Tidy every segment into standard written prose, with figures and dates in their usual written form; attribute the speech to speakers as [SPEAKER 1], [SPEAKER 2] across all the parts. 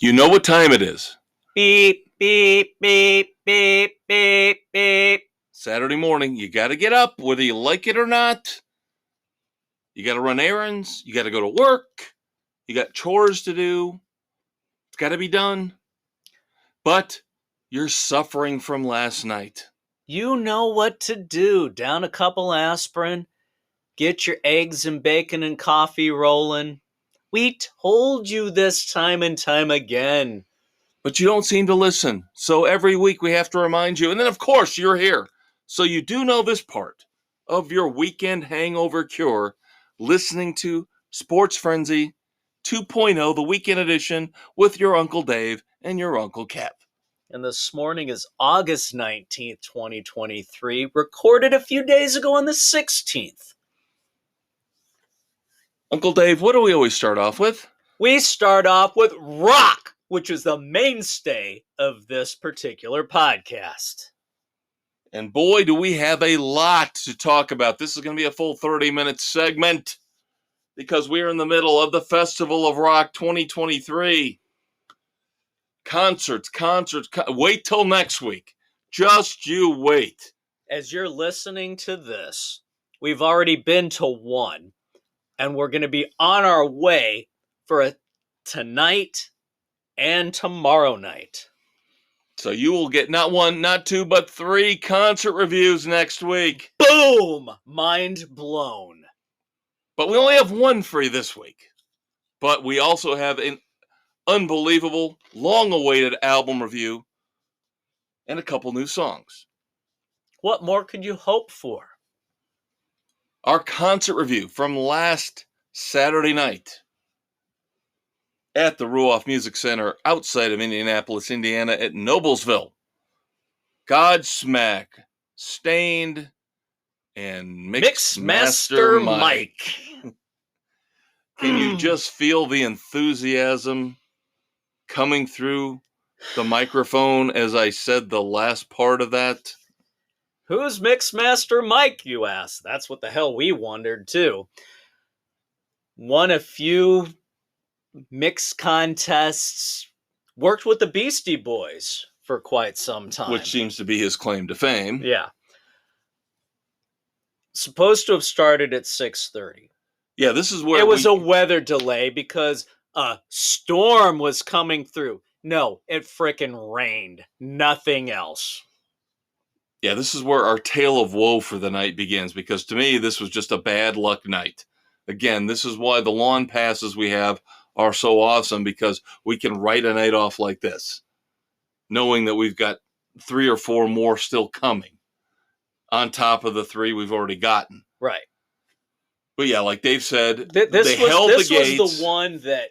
[SPEAKER 1] You know what time it is.
[SPEAKER 2] Beep, beep, beep, beep, beep, beep.
[SPEAKER 1] Saturday morning, you got to get up, whether you like it or not. You got to run errands. You got to go to work. You got chores to do. It's got to be done. But you're suffering from last night.
[SPEAKER 2] You know what to do. Down a couple aspirin. Get your eggs and bacon and coffee rolling. We told you this time and time again.
[SPEAKER 1] But you don't seem to listen. So every week we have to remind you. And then, of course, you're here. So you do know this part of your weekend hangover cure, listening to Sports Frenzy 2.0, the weekend edition, with your Uncle Dave and your Uncle Kev.
[SPEAKER 2] And this morning is August 19th, 2023, recorded a few days ago on the 16th.
[SPEAKER 1] Uncle Dave, what do we always start off with?
[SPEAKER 2] We start off with rock, which is the mainstay of this particular podcast.
[SPEAKER 1] And boy, do we have a lot to talk about. This is going to be a full 30-minute segment because we're in the middle of the Festival of Rock 2023. Concerts. Wait till next week. Just you wait.
[SPEAKER 2] As you're listening to this, we've already been to one, and we're going to be on our way for a tonight and tomorrow night.
[SPEAKER 1] So you will get not one, not two, but 3 concert reviews next week.
[SPEAKER 2] Boom! Mind blown.
[SPEAKER 1] But we only have one for you this week. But we also have an unbelievable, long-awaited album review and a couple new songs.
[SPEAKER 2] What more could you hope for?
[SPEAKER 1] Our concert review from last Saturday night at the Ruoff Music Center outside of Indianapolis, Indiana at Noblesville. Godsmack Staind and
[SPEAKER 2] Mixmaster Mike.
[SPEAKER 1] Can you just feel the enthusiasm coming through the microphone as I said the last part of that?
[SPEAKER 2] Who's Mixmaster Mike, you ask? That's what the hell we wondered, too. Won a few mix contests, worked with the Beastie Boys for quite some time.
[SPEAKER 1] Which seems to be his claim to fame.
[SPEAKER 2] Yeah. Supposed to have started at 6:30.
[SPEAKER 1] Yeah, this is where
[SPEAKER 2] it was a weather delay because a storm was coming through. No, it frickin' rained. Nothing else.
[SPEAKER 1] Yeah, this is where our tale of woe for the night begins, because to me, this was just a bad luck night. Again, this is why the lawn passes we have are so awesome, because we can write a night off like this, knowing that we've got 3 or 4 more still coming on top of the 3 we've already gotten.
[SPEAKER 2] Right.
[SPEAKER 1] But yeah, like Dave said,
[SPEAKER 2] this was the one that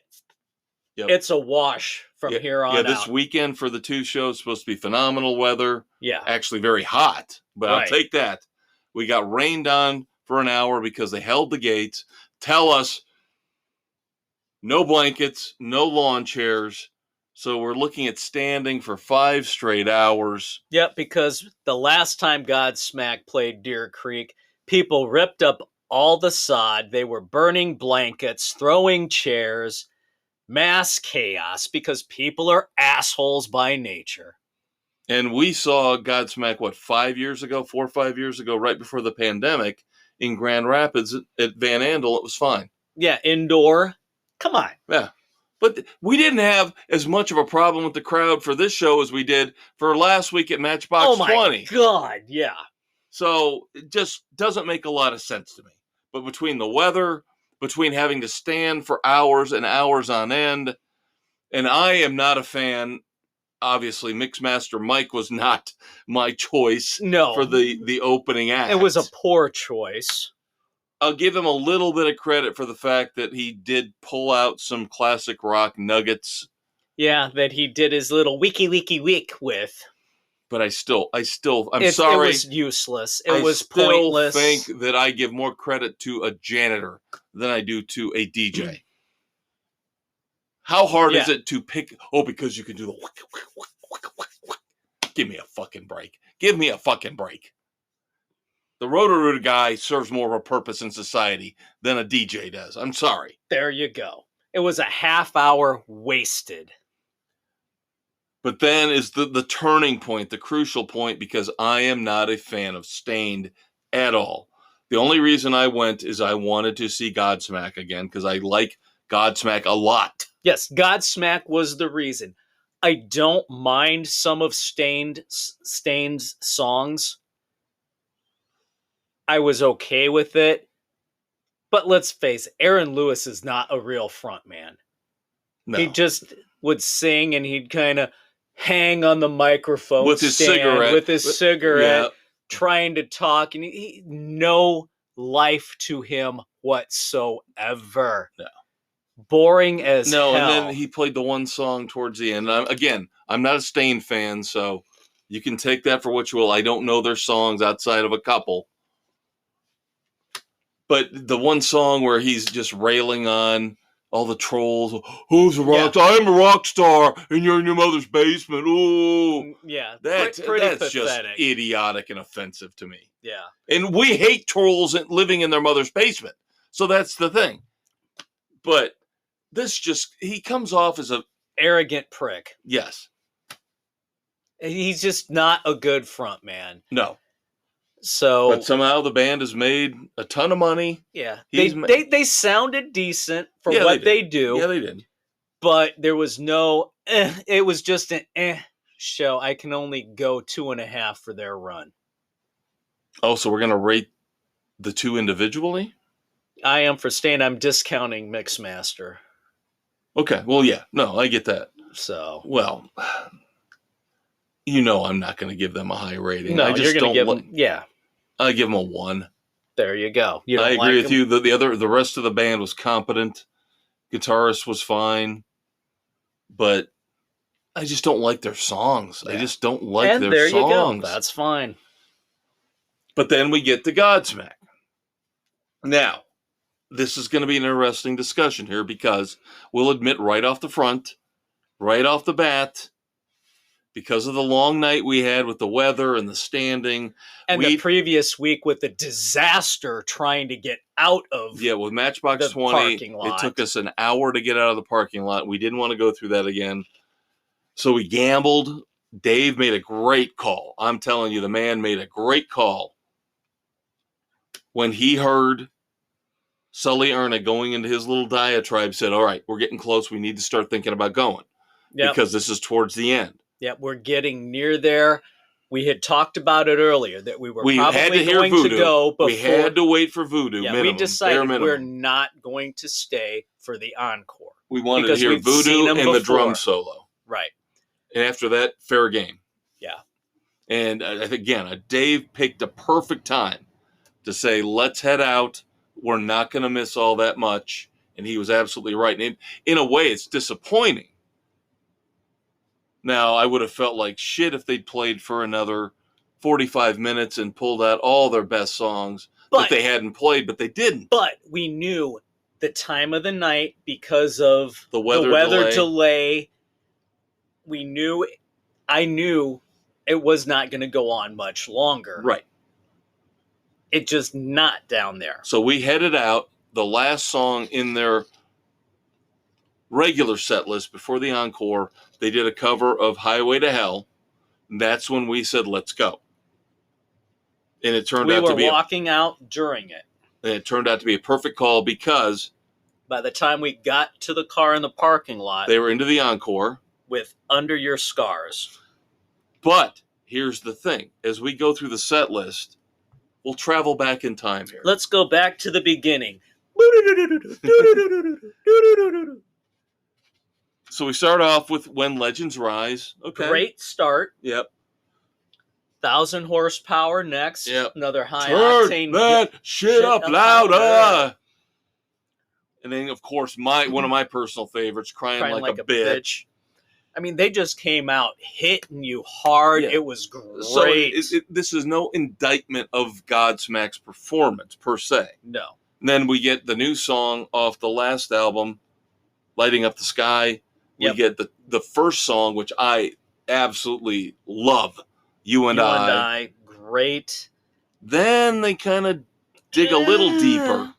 [SPEAKER 2] it's a wash from here on out.
[SPEAKER 1] Yeah, this weekend for the 2 shows is supposed to be phenomenal weather.
[SPEAKER 2] Yeah.
[SPEAKER 1] Actually very hot, but I'll take that. We got rained on for an hour because they held the gates. Tell us no blankets, no lawn chairs. So we're looking at standing for 5 straight hours.
[SPEAKER 2] Yep, because the last time Godsmack played Deer Creek, people ripped up all the sod. They were burning blankets, throwing chairs, mass chaos, because people are assholes by nature.
[SPEAKER 1] And we saw Godsmack, 4 or 5 years ago, right before the pandemic, in Grand Rapids at Van Andel. It was fine.
[SPEAKER 2] Yeah, indoor. Come on.
[SPEAKER 1] Yeah. But we didn't have as much of a problem with the crowd for this show as we did for last week at Matchbox 20.
[SPEAKER 2] Oh my God, yeah.
[SPEAKER 1] So it just doesn't make a lot of sense to me. But between the weather, between having to stand for hours and hours on end, and I am not a fan. Obviously, Mixmaster Mike was not my choice for the opening act.
[SPEAKER 2] It was a poor choice.
[SPEAKER 1] I'll give him a little bit of credit for the fact that he did pull out some classic rock nuggets.
[SPEAKER 2] Yeah, that he did his little wiki with.
[SPEAKER 1] But I'm sorry.
[SPEAKER 2] It was useless. It was pointless.
[SPEAKER 1] I still think that I give more credit to a janitor than I do to a DJ. How hard is it to pick? Oh, because you can do the. Give me a fucking break. Give me a fucking break. The Roto-Rooter guy serves more of a purpose in society than a DJ does. I'm sorry.
[SPEAKER 2] There you go. It was a half hour wasted.
[SPEAKER 1] But then is the turning point, the crucial point, because I am not a fan of Staind at all. The only reason I went is I wanted to see Godsmack again because I like Godsmack a lot.
[SPEAKER 2] Yes, Godsmack was the reason. I don't mind some of Staiнд's songs. I was okay with it. But let's face it, Aaron Lewis is not a real frontman.
[SPEAKER 1] No.
[SPEAKER 2] He just would sing and he'd kind of hang on the microphone
[SPEAKER 1] with his cigarette.
[SPEAKER 2] With his cigarette, trying to talk. And he no life to him whatsoever.
[SPEAKER 1] No.
[SPEAKER 2] Boring as hell.
[SPEAKER 1] And then he played the one song towards the end. I'm not a Staind fan, so you can take that for what you will. I don't know their songs outside of a couple. But the one song where he's just railing on all the trolls. Who's a rock star? I'm a rock star, and you're in your mother's basement. Ooh.
[SPEAKER 2] Yeah,
[SPEAKER 1] that's
[SPEAKER 2] pathetic.
[SPEAKER 1] Just idiotic and offensive to me.
[SPEAKER 2] Yeah.
[SPEAKER 1] And we hate trolls living in their mother's basement. So that's the thing. But he comes off as a
[SPEAKER 2] arrogant prick.
[SPEAKER 1] Yes.
[SPEAKER 2] He's just not a good front man.
[SPEAKER 1] No.
[SPEAKER 2] So,
[SPEAKER 1] but somehow the band has made a ton of money.
[SPEAKER 2] Yeah, they sounded decent for what they do.
[SPEAKER 1] Yeah, they did.
[SPEAKER 2] But there was no. It was just an show. I can only go 2.5 for their run.
[SPEAKER 1] Oh, so we're gonna rate the two individually?
[SPEAKER 2] I am for Staind. I'm discounting Mixmaster.
[SPEAKER 1] Okay. Well, yeah. No, I get that.
[SPEAKER 2] So,
[SPEAKER 1] well. I'm not going to give them a high rating.
[SPEAKER 2] No,
[SPEAKER 1] I just
[SPEAKER 2] you're going to give them. Yeah,
[SPEAKER 1] I give them a 1.
[SPEAKER 2] There you go.
[SPEAKER 1] I agree with you. The rest of the band was competent. Guitarist was fine, but I just don't like their songs. Yeah. I just don't like their songs. You go.
[SPEAKER 2] That's fine.
[SPEAKER 1] But then we get to Godsmack. Now, this is going to be an interesting discussion here because we'll admit right off the front, right off the bat. Because of the long night we had with the weather and the standing.
[SPEAKER 2] And the previous week with the disaster trying to get out of
[SPEAKER 1] with Matchbox 20, it took us an hour to get out of the parking lot. We didn't want to go through that again. So we gambled. Dave made a great call. I'm telling you, the man made a great call. When he heard Sully Erna going into his little diatribe, said, all right, we're getting close. We need to start thinking about going. Yep. Because this is towards the end.
[SPEAKER 2] Yeah, we're getting near there. We had talked about it earlier that we were probably going to go before.
[SPEAKER 1] We had to wait for Voodoo.
[SPEAKER 2] Yeah, we decided we're not going to stay for the encore.
[SPEAKER 1] We wanted to hear Voodoo and the drum solo.
[SPEAKER 2] Right.
[SPEAKER 1] And after that, fair game.
[SPEAKER 2] Yeah.
[SPEAKER 1] And again, Dave picked a perfect time to say, let's head out. We're not going to miss all that much. And he was absolutely right. And in a way, it's disappointing. Now, I would have felt like shit if they'd played for another 45 minutes and pulled out all their best songs that they hadn't played, but they didn't.
[SPEAKER 2] But we knew the time of the night because of
[SPEAKER 1] the weather
[SPEAKER 2] delay. I knew it was not going to go on much longer.
[SPEAKER 1] Right.
[SPEAKER 2] It just not down there.
[SPEAKER 1] So we headed out. The last song in their regular set list before the encore, they did a cover of Highway to Hell. And that's when we said, let's go. And it turned out to be...
[SPEAKER 2] We were walking out during it.
[SPEAKER 1] And it turned out to be a perfect call because...
[SPEAKER 2] By the time we got to the car in the parking lot...
[SPEAKER 1] They were into the encore.
[SPEAKER 2] With Under Your Scars.
[SPEAKER 1] But here's the thing. As we go through the set list, we'll travel back in time here.
[SPEAKER 2] Let's go back to the beginning.
[SPEAKER 1] So we start off with When Legends Rise. Okay.
[SPEAKER 2] Great start.
[SPEAKER 1] Yep.
[SPEAKER 2] 1,000 horsepower next.
[SPEAKER 1] Yep.
[SPEAKER 2] Another high
[SPEAKER 1] Turn
[SPEAKER 2] octane.
[SPEAKER 1] that shit up louder. And then, of course, one of my personal favorites, Crying Like a Bitch.
[SPEAKER 2] I mean, they just came out hitting you hard. Yeah. It was great.
[SPEAKER 1] So this is no indictment of Godsmack's performance, per se.
[SPEAKER 2] No.
[SPEAKER 1] And then we get the new song off the last album, Lighting Up the Sky. We get the first song, which I absolutely love, You and I.
[SPEAKER 2] Great.
[SPEAKER 1] Then they kind of dig a little deeper.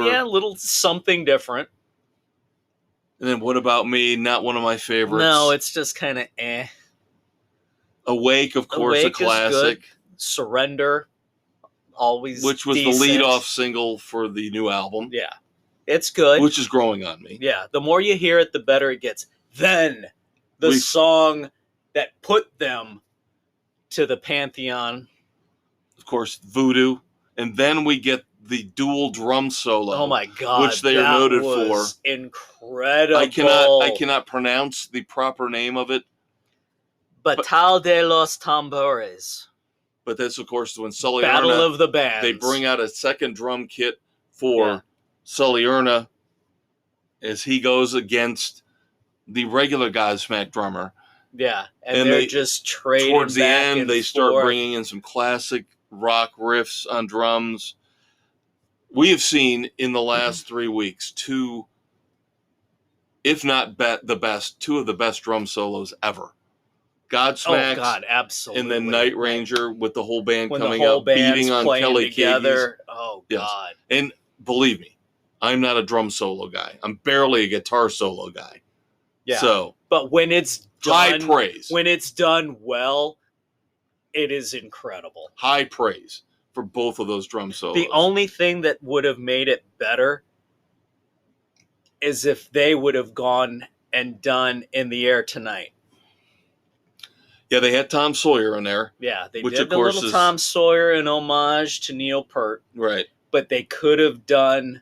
[SPEAKER 2] Yeah, a little something different.
[SPEAKER 1] And then What About Me? Not one of my favorites.
[SPEAKER 2] No, it's just kind of eh.
[SPEAKER 1] Awake, of course,
[SPEAKER 2] Awake
[SPEAKER 1] a classic.
[SPEAKER 2] Is good. Surrender, always
[SPEAKER 1] which was
[SPEAKER 2] decent.
[SPEAKER 1] the lead-off single for the new album.
[SPEAKER 2] Yeah, it's good.
[SPEAKER 1] Which is growing on me.
[SPEAKER 2] Yeah, the more you hear it, the better it gets. Then, the song that put them to the pantheon.
[SPEAKER 1] Of course, Voodoo. And then we get the dual drum solo.
[SPEAKER 2] Oh my God,
[SPEAKER 1] which they are noted for.
[SPEAKER 2] Incredible.
[SPEAKER 1] I cannot pronounce the proper name of it.
[SPEAKER 2] Batal de los Tambores.
[SPEAKER 1] But that's, of course, when Sully
[SPEAKER 2] Battle
[SPEAKER 1] Erna,
[SPEAKER 2] of the Bands.
[SPEAKER 1] They bring out a second drum kit for Sully Erna as he goes against the regular Godsmack drummer.
[SPEAKER 2] Yeah, and they're just trading
[SPEAKER 1] towards the
[SPEAKER 2] back
[SPEAKER 1] end,
[SPEAKER 2] and
[SPEAKER 1] they start
[SPEAKER 2] forth.
[SPEAKER 1] bringing in some classic rock riffs on drums. We have seen in the last 3 weeks two, if not the best, two of the best drum solos ever. Godsmack,
[SPEAKER 2] oh God, absolutely,
[SPEAKER 1] and then Night Ranger with the whole band
[SPEAKER 2] when
[SPEAKER 1] coming
[SPEAKER 2] the whole
[SPEAKER 1] up, beating on Kelly
[SPEAKER 2] together.
[SPEAKER 1] Keagy's.
[SPEAKER 2] Oh
[SPEAKER 1] Yes.
[SPEAKER 2] God!
[SPEAKER 1] And believe me, I'm not a drum solo guy. I'm barely a guitar solo guy.
[SPEAKER 2] Yeah.
[SPEAKER 1] So,
[SPEAKER 2] but when it's done,
[SPEAKER 1] high praise.
[SPEAKER 2] When it's done well, it is incredible.
[SPEAKER 1] High praise for both of those drum solos.
[SPEAKER 2] The only thing that would have made it better is if they would have gone and done In the Air Tonight.
[SPEAKER 1] Yeah, they had Tom Sawyer in there.
[SPEAKER 2] Yeah, they
[SPEAKER 1] which
[SPEAKER 2] did
[SPEAKER 1] of
[SPEAKER 2] the
[SPEAKER 1] course
[SPEAKER 2] little
[SPEAKER 1] is,
[SPEAKER 2] Tom Sawyer in homage to Neil Peart.
[SPEAKER 1] Right.
[SPEAKER 2] But they could have done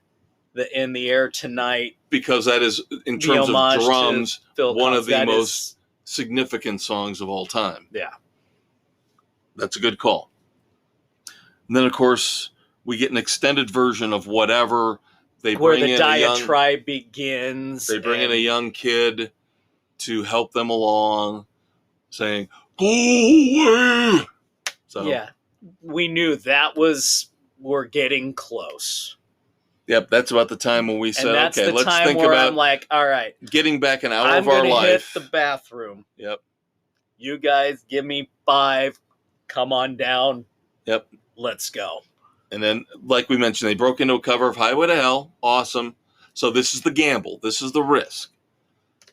[SPEAKER 2] the In the Air Tonight.
[SPEAKER 1] Because that is, in terms of drums, one of the most significant songs of all time.
[SPEAKER 2] Yeah.
[SPEAKER 1] That's a good call. And then, of course, we get an extended version of Whatever.
[SPEAKER 2] Where the diatribe begins.
[SPEAKER 1] They bring in a young kid to help them along, saying, "Go away!" So,
[SPEAKER 2] yeah, we knew we're getting close.
[SPEAKER 1] Yep, that's about the time when we said, "Okay, let's think
[SPEAKER 2] where
[SPEAKER 1] about."
[SPEAKER 2] I'm like, all right,
[SPEAKER 1] getting back an hour of our life. I'm
[SPEAKER 2] gonna hit the bathroom.
[SPEAKER 1] Yep.
[SPEAKER 2] You guys give me 5. Come on down.
[SPEAKER 1] Yep.
[SPEAKER 2] Let's go.
[SPEAKER 1] And then, like we mentioned, they broke into a cover of Highway to Hell. Awesome. So this is the gamble. This is the risk.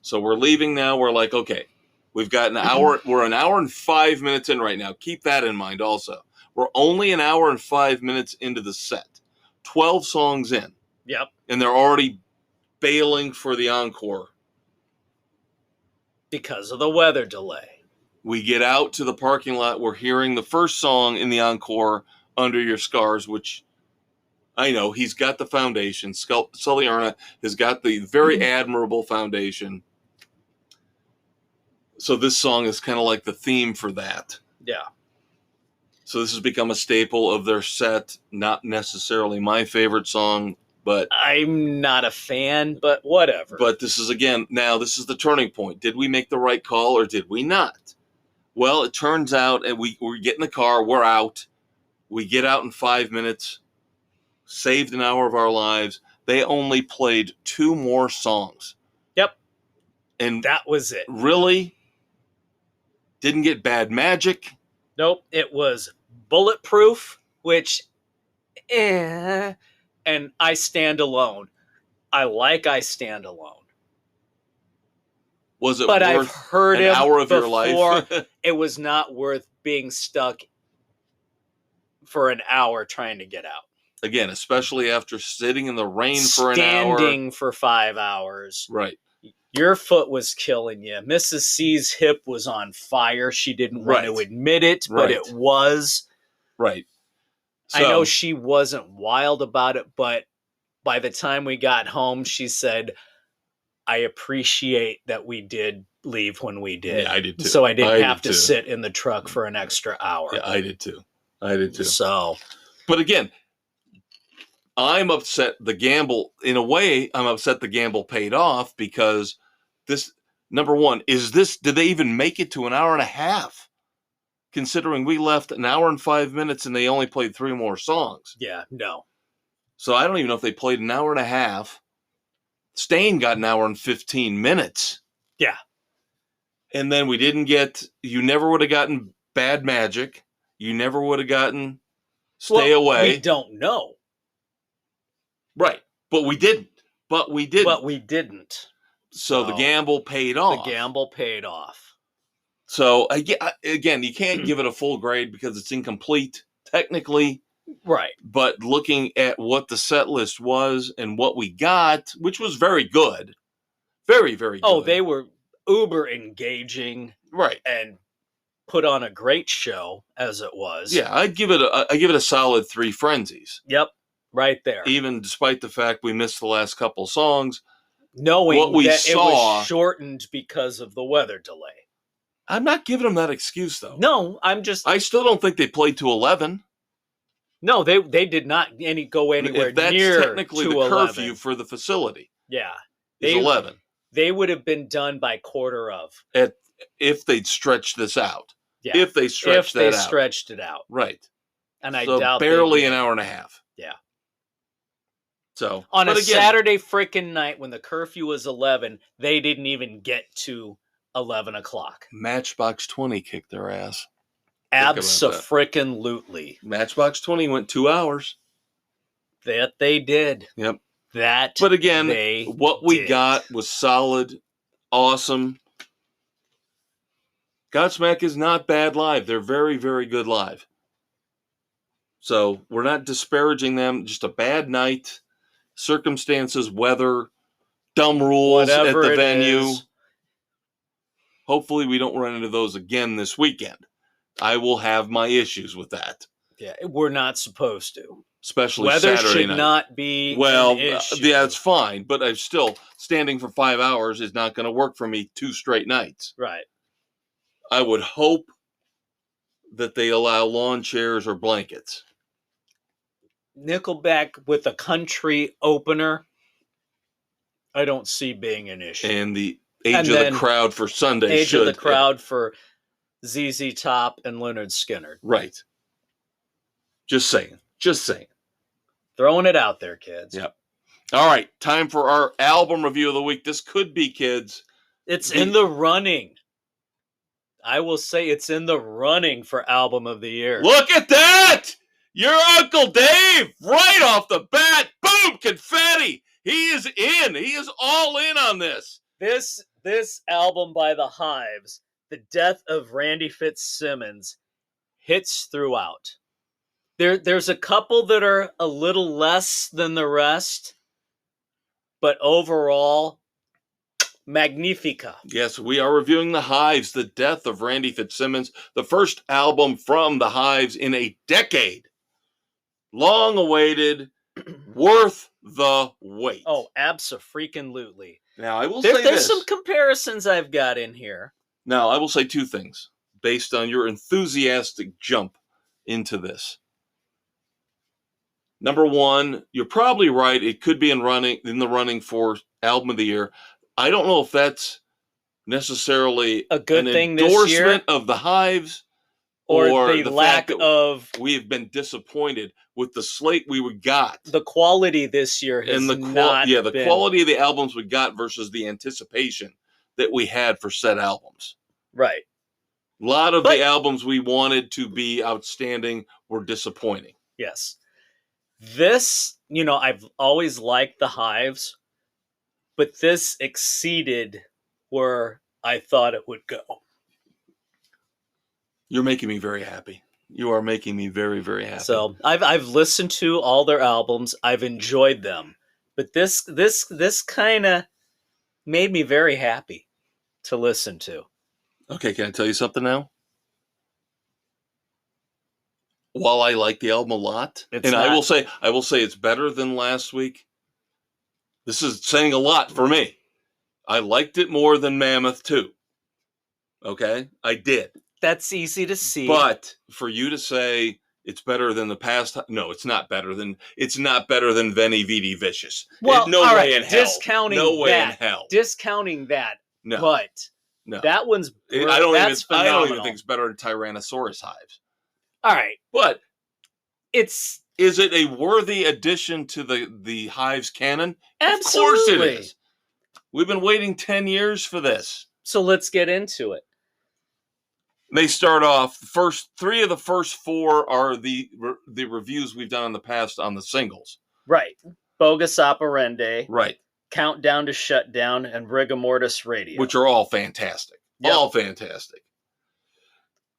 [SPEAKER 1] So we're leaving now. We're like, okay, we've got an hour. We're an hour and 5 minutes in right now. Keep that in mind also. We're only an hour and 5 minutes into the set. 12 songs in.
[SPEAKER 2] Yep.
[SPEAKER 1] And they're already bailing for the encore.
[SPEAKER 2] Because of the weather delay.
[SPEAKER 1] We get out to the parking lot. We're hearing the first song in the encore, Under Your Scars, which I know he's got the foundation. Sully Erna has got the very admirable foundation. So this song is kind of like the theme for that.
[SPEAKER 2] Yeah.
[SPEAKER 1] So this has become a staple of their set. Not necessarily my favorite song, but
[SPEAKER 2] I'm not a fan, but whatever.
[SPEAKER 1] But this is, again, now this is the turning point. Did we make the right call or did we not? Well, it turns out, and we get in the car, we're out. We get out in 5 minutes, saved an hour of our lives. They only played 2 more songs.
[SPEAKER 2] Yep.
[SPEAKER 1] And
[SPEAKER 2] that was it.
[SPEAKER 1] Really? Didn't get Bad Magic?
[SPEAKER 2] Nope. It was Bulletproof, which, and I Stand Alone. I like I Stand Alone.
[SPEAKER 1] Was it
[SPEAKER 2] but
[SPEAKER 1] worth
[SPEAKER 2] I've heard
[SPEAKER 1] an hour of your
[SPEAKER 2] before.
[SPEAKER 1] life?
[SPEAKER 2] It was not worth being stuck for an hour trying to get out.
[SPEAKER 1] Again, especially after sitting in the rain for an hour.
[SPEAKER 2] Standing for 5 hours.
[SPEAKER 1] Right.
[SPEAKER 2] Your foot was killing you. Mrs. C's hip was on fire. She didn't want to admit it, but it was.
[SPEAKER 1] Right. So,
[SPEAKER 2] I know she wasn't wild about it, but by the time we got home, she said, I appreciate that we did leave when we did.
[SPEAKER 1] Yeah, I did too.
[SPEAKER 2] So I didn't have to sit in the truck for an extra hour.
[SPEAKER 1] Yeah, I did too.
[SPEAKER 2] So.
[SPEAKER 1] But again, I'm upset the gamble, in a way, I'm upset the gamble paid off because this, number one, did they even make it to an hour and a half? Considering we left an hour and 5 minutes and they only played 3 more songs.
[SPEAKER 2] Yeah, no.
[SPEAKER 1] So I don't even know if they played an hour and a half. Staind got an hour and 15 minutes.
[SPEAKER 2] Yeah.
[SPEAKER 1] And then we didn't get, you never would have gotten Bad Magic. You never would have gotten Stay Away.
[SPEAKER 2] We don't know.
[SPEAKER 1] Right. But we didn't. So the gamble paid off.
[SPEAKER 2] The gamble paid off.
[SPEAKER 1] So again, you can't give it a full grade because it's incomplete technically.
[SPEAKER 2] Right.
[SPEAKER 1] But looking at what the set list was and what we got, which was very good, very, very good.
[SPEAKER 2] Oh, they were uber engaging,
[SPEAKER 1] right,
[SPEAKER 2] and put on a great show as it was.
[SPEAKER 1] Yeah, I give it a solid 3 frenzies.
[SPEAKER 2] Yep, right there.
[SPEAKER 1] Even despite the fact we missed the last couple songs,
[SPEAKER 2] knowing
[SPEAKER 1] what we
[SPEAKER 2] that
[SPEAKER 1] saw,
[SPEAKER 2] it was shortened because of the weather delay.
[SPEAKER 1] I'm not giving them that excuse though.
[SPEAKER 2] No, I
[SPEAKER 1] still don't think they played to 11.
[SPEAKER 2] No, they did not go anywhere
[SPEAKER 1] if that's
[SPEAKER 2] near
[SPEAKER 1] technically
[SPEAKER 2] to
[SPEAKER 1] the
[SPEAKER 2] 11.
[SPEAKER 1] curfew for the facility.
[SPEAKER 2] Yeah,
[SPEAKER 1] is 11.
[SPEAKER 2] They would have been done by quarter of.
[SPEAKER 1] If they'd stretched this out.
[SPEAKER 2] Yeah.
[SPEAKER 1] If they stretched that out.
[SPEAKER 2] Stretched it out.
[SPEAKER 1] Right.
[SPEAKER 2] And I doubt
[SPEAKER 1] barely an hour and a half.
[SPEAKER 2] Yeah.
[SPEAKER 1] So
[SPEAKER 2] on a Saturday freaking night when the curfew was 11, they didn't even get to 11 o'clock.
[SPEAKER 1] Matchbox 20 kicked their ass.
[SPEAKER 2] Abso-freaking-lutely.
[SPEAKER 1] Matchbox 20 went 2 hours.
[SPEAKER 2] That they did.
[SPEAKER 1] Yep.
[SPEAKER 2] But
[SPEAKER 1] again, what we got was solid, awesome. Godsmack is not bad live. They're very, very good live. So we're not disparaging them. Just a bad night, circumstances, weather, dumb rules
[SPEAKER 2] whatever
[SPEAKER 1] at the venue.
[SPEAKER 2] Is.
[SPEAKER 1] Hopefully we don't run into those again this weekend. I will have my issues with that.
[SPEAKER 2] Yeah, we're not supposed to.
[SPEAKER 1] Especially
[SPEAKER 2] weather
[SPEAKER 1] Saturday night.
[SPEAKER 2] Should not be
[SPEAKER 1] well,
[SPEAKER 2] an issue.
[SPEAKER 1] Yeah, it's fine. But I'm still standing for 5 hours is not going to work for me 2 straight nights.
[SPEAKER 2] Right.
[SPEAKER 1] I would hope that they allow lawn chairs or blankets.
[SPEAKER 2] Nickelback with a country opener, I don't see being an issue.
[SPEAKER 1] And the age of the crowd for Sunday
[SPEAKER 2] age of the crowd for ZZ Top and Lynyrd Skynyrd.
[SPEAKER 1] Right. Just saying.
[SPEAKER 2] Throwing it out there, kids.
[SPEAKER 1] Yep. All right. Time for our album review of the week. This could be, kids.
[SPEAKER 2] It's in the running. I will say it's in the running for album of the year.
[SPEAKER 1] Look at that! Your Uncle Dave, right off the bat. Boom! Confetti. He is in. He is all in on this.
[SPEAKER 2] This album by The Hives, The Death of Randy Fitzsimmons, hits throughout. There's a couple that are a little less than the rest, but overall, Magnifica.
[SPEAKER 1] Yes, we are reviewing The Hives, The Death of Randy Fitzsimmons, the first album from The Hives in a decade. Long awaited, worth the wait.
[SPEAKER 2] Oh, abso-freaking-lutely.
[SPEAKER 1] Now, I will say this.
[SPEAKER 2] There's some comparisons I've got in here.
[SPEAKER 1] Now, I will say 2 things based on your enthusiastic jump into this. Number 1, you're probably right. It could be in the running for album of the year. I don't know if that's necessarily
[SPEAKER 2] a good thing this year,
[SPEAKER 1] endorsement of the Hives,
[SPEAKER 2] or the lack of.
[SPEAKER 1] We have been disappointed with the slate we got.
[SPEAKER 2] The quality this year has not been.
[SPEAKER 1] The quality of the albums we got versus the anticipation that we had for said albums.
[SPEAKER 2] Right.
[SPEAKER 1] A lot of the albums we wanted to be outstanding were disappointing.
[SPEAKER 2] Yes. This, I've always liked the Hives, but this exceeded where I thought it would go.
[SPEAKER 1] You're making me very happy. You are making me very, very happy.
[SPEAKER 2] So I've listened to all their albums. I've enjoyed them, but this kind of made me very happy to listen to.
[SPEAKER 1] Okay, can I tell you something now? While I like the album a lot, I will say it's better than last week. This is saying a lot for me. I liked it more than Mammoth 2. Okay? I did.
[SPEAKER 2] That's easy to see.
[SPEAKER 1] But for you to say it's better than the past, no, it's not better than Veni Vidi Vicious.
[SPEAKER 2] Well,
[SPEAKER 1] no
[SPEAKER 2] all
[SPEAKER 1] way
[SPEAKER 2] right,
[SPEAKER 1] in hell.
[SPEAKER 2] Discounting
[SPEAKER 1] no way
[SPEAKER 2] that,
[SPEAKER 1] in hell.
[SPEAKER 2] Discounting that.
[SPEAKER 1] No.
[SPEAKER 2] But
[SPEAKER 1] no.
[SPEAKER 2] That one's
[SPEAKER 1] I don't even think it's better than Tyrannosaurus Hives.
[SPEAKER 2] All right.
[SPEAKER 1] But
[SPEAKER 2] is
[SPEAKER 1] it a worthy addition to the Hives canon?
[SPEAKER 2] Absolutely.
[SPEAKER 1] Of course it is. We've been waiting 10 years for this.
[SPEAKER 2] So let's get into it.
[SPEAKER 1] They start off, three of the first 4 are the reviews we've done in the past on the singles.
[SPEAKER 2] Right. Bogus Operandi.
[SPEAKER 1] Right.
[SPEAKER 2] Countdown to Shutdown, and Rigor Mortis Radio.
[SPEAKER 1] which are all fantastic.
[SPEAKER 2] Yep.
[SPEAKER 1] All fantastic.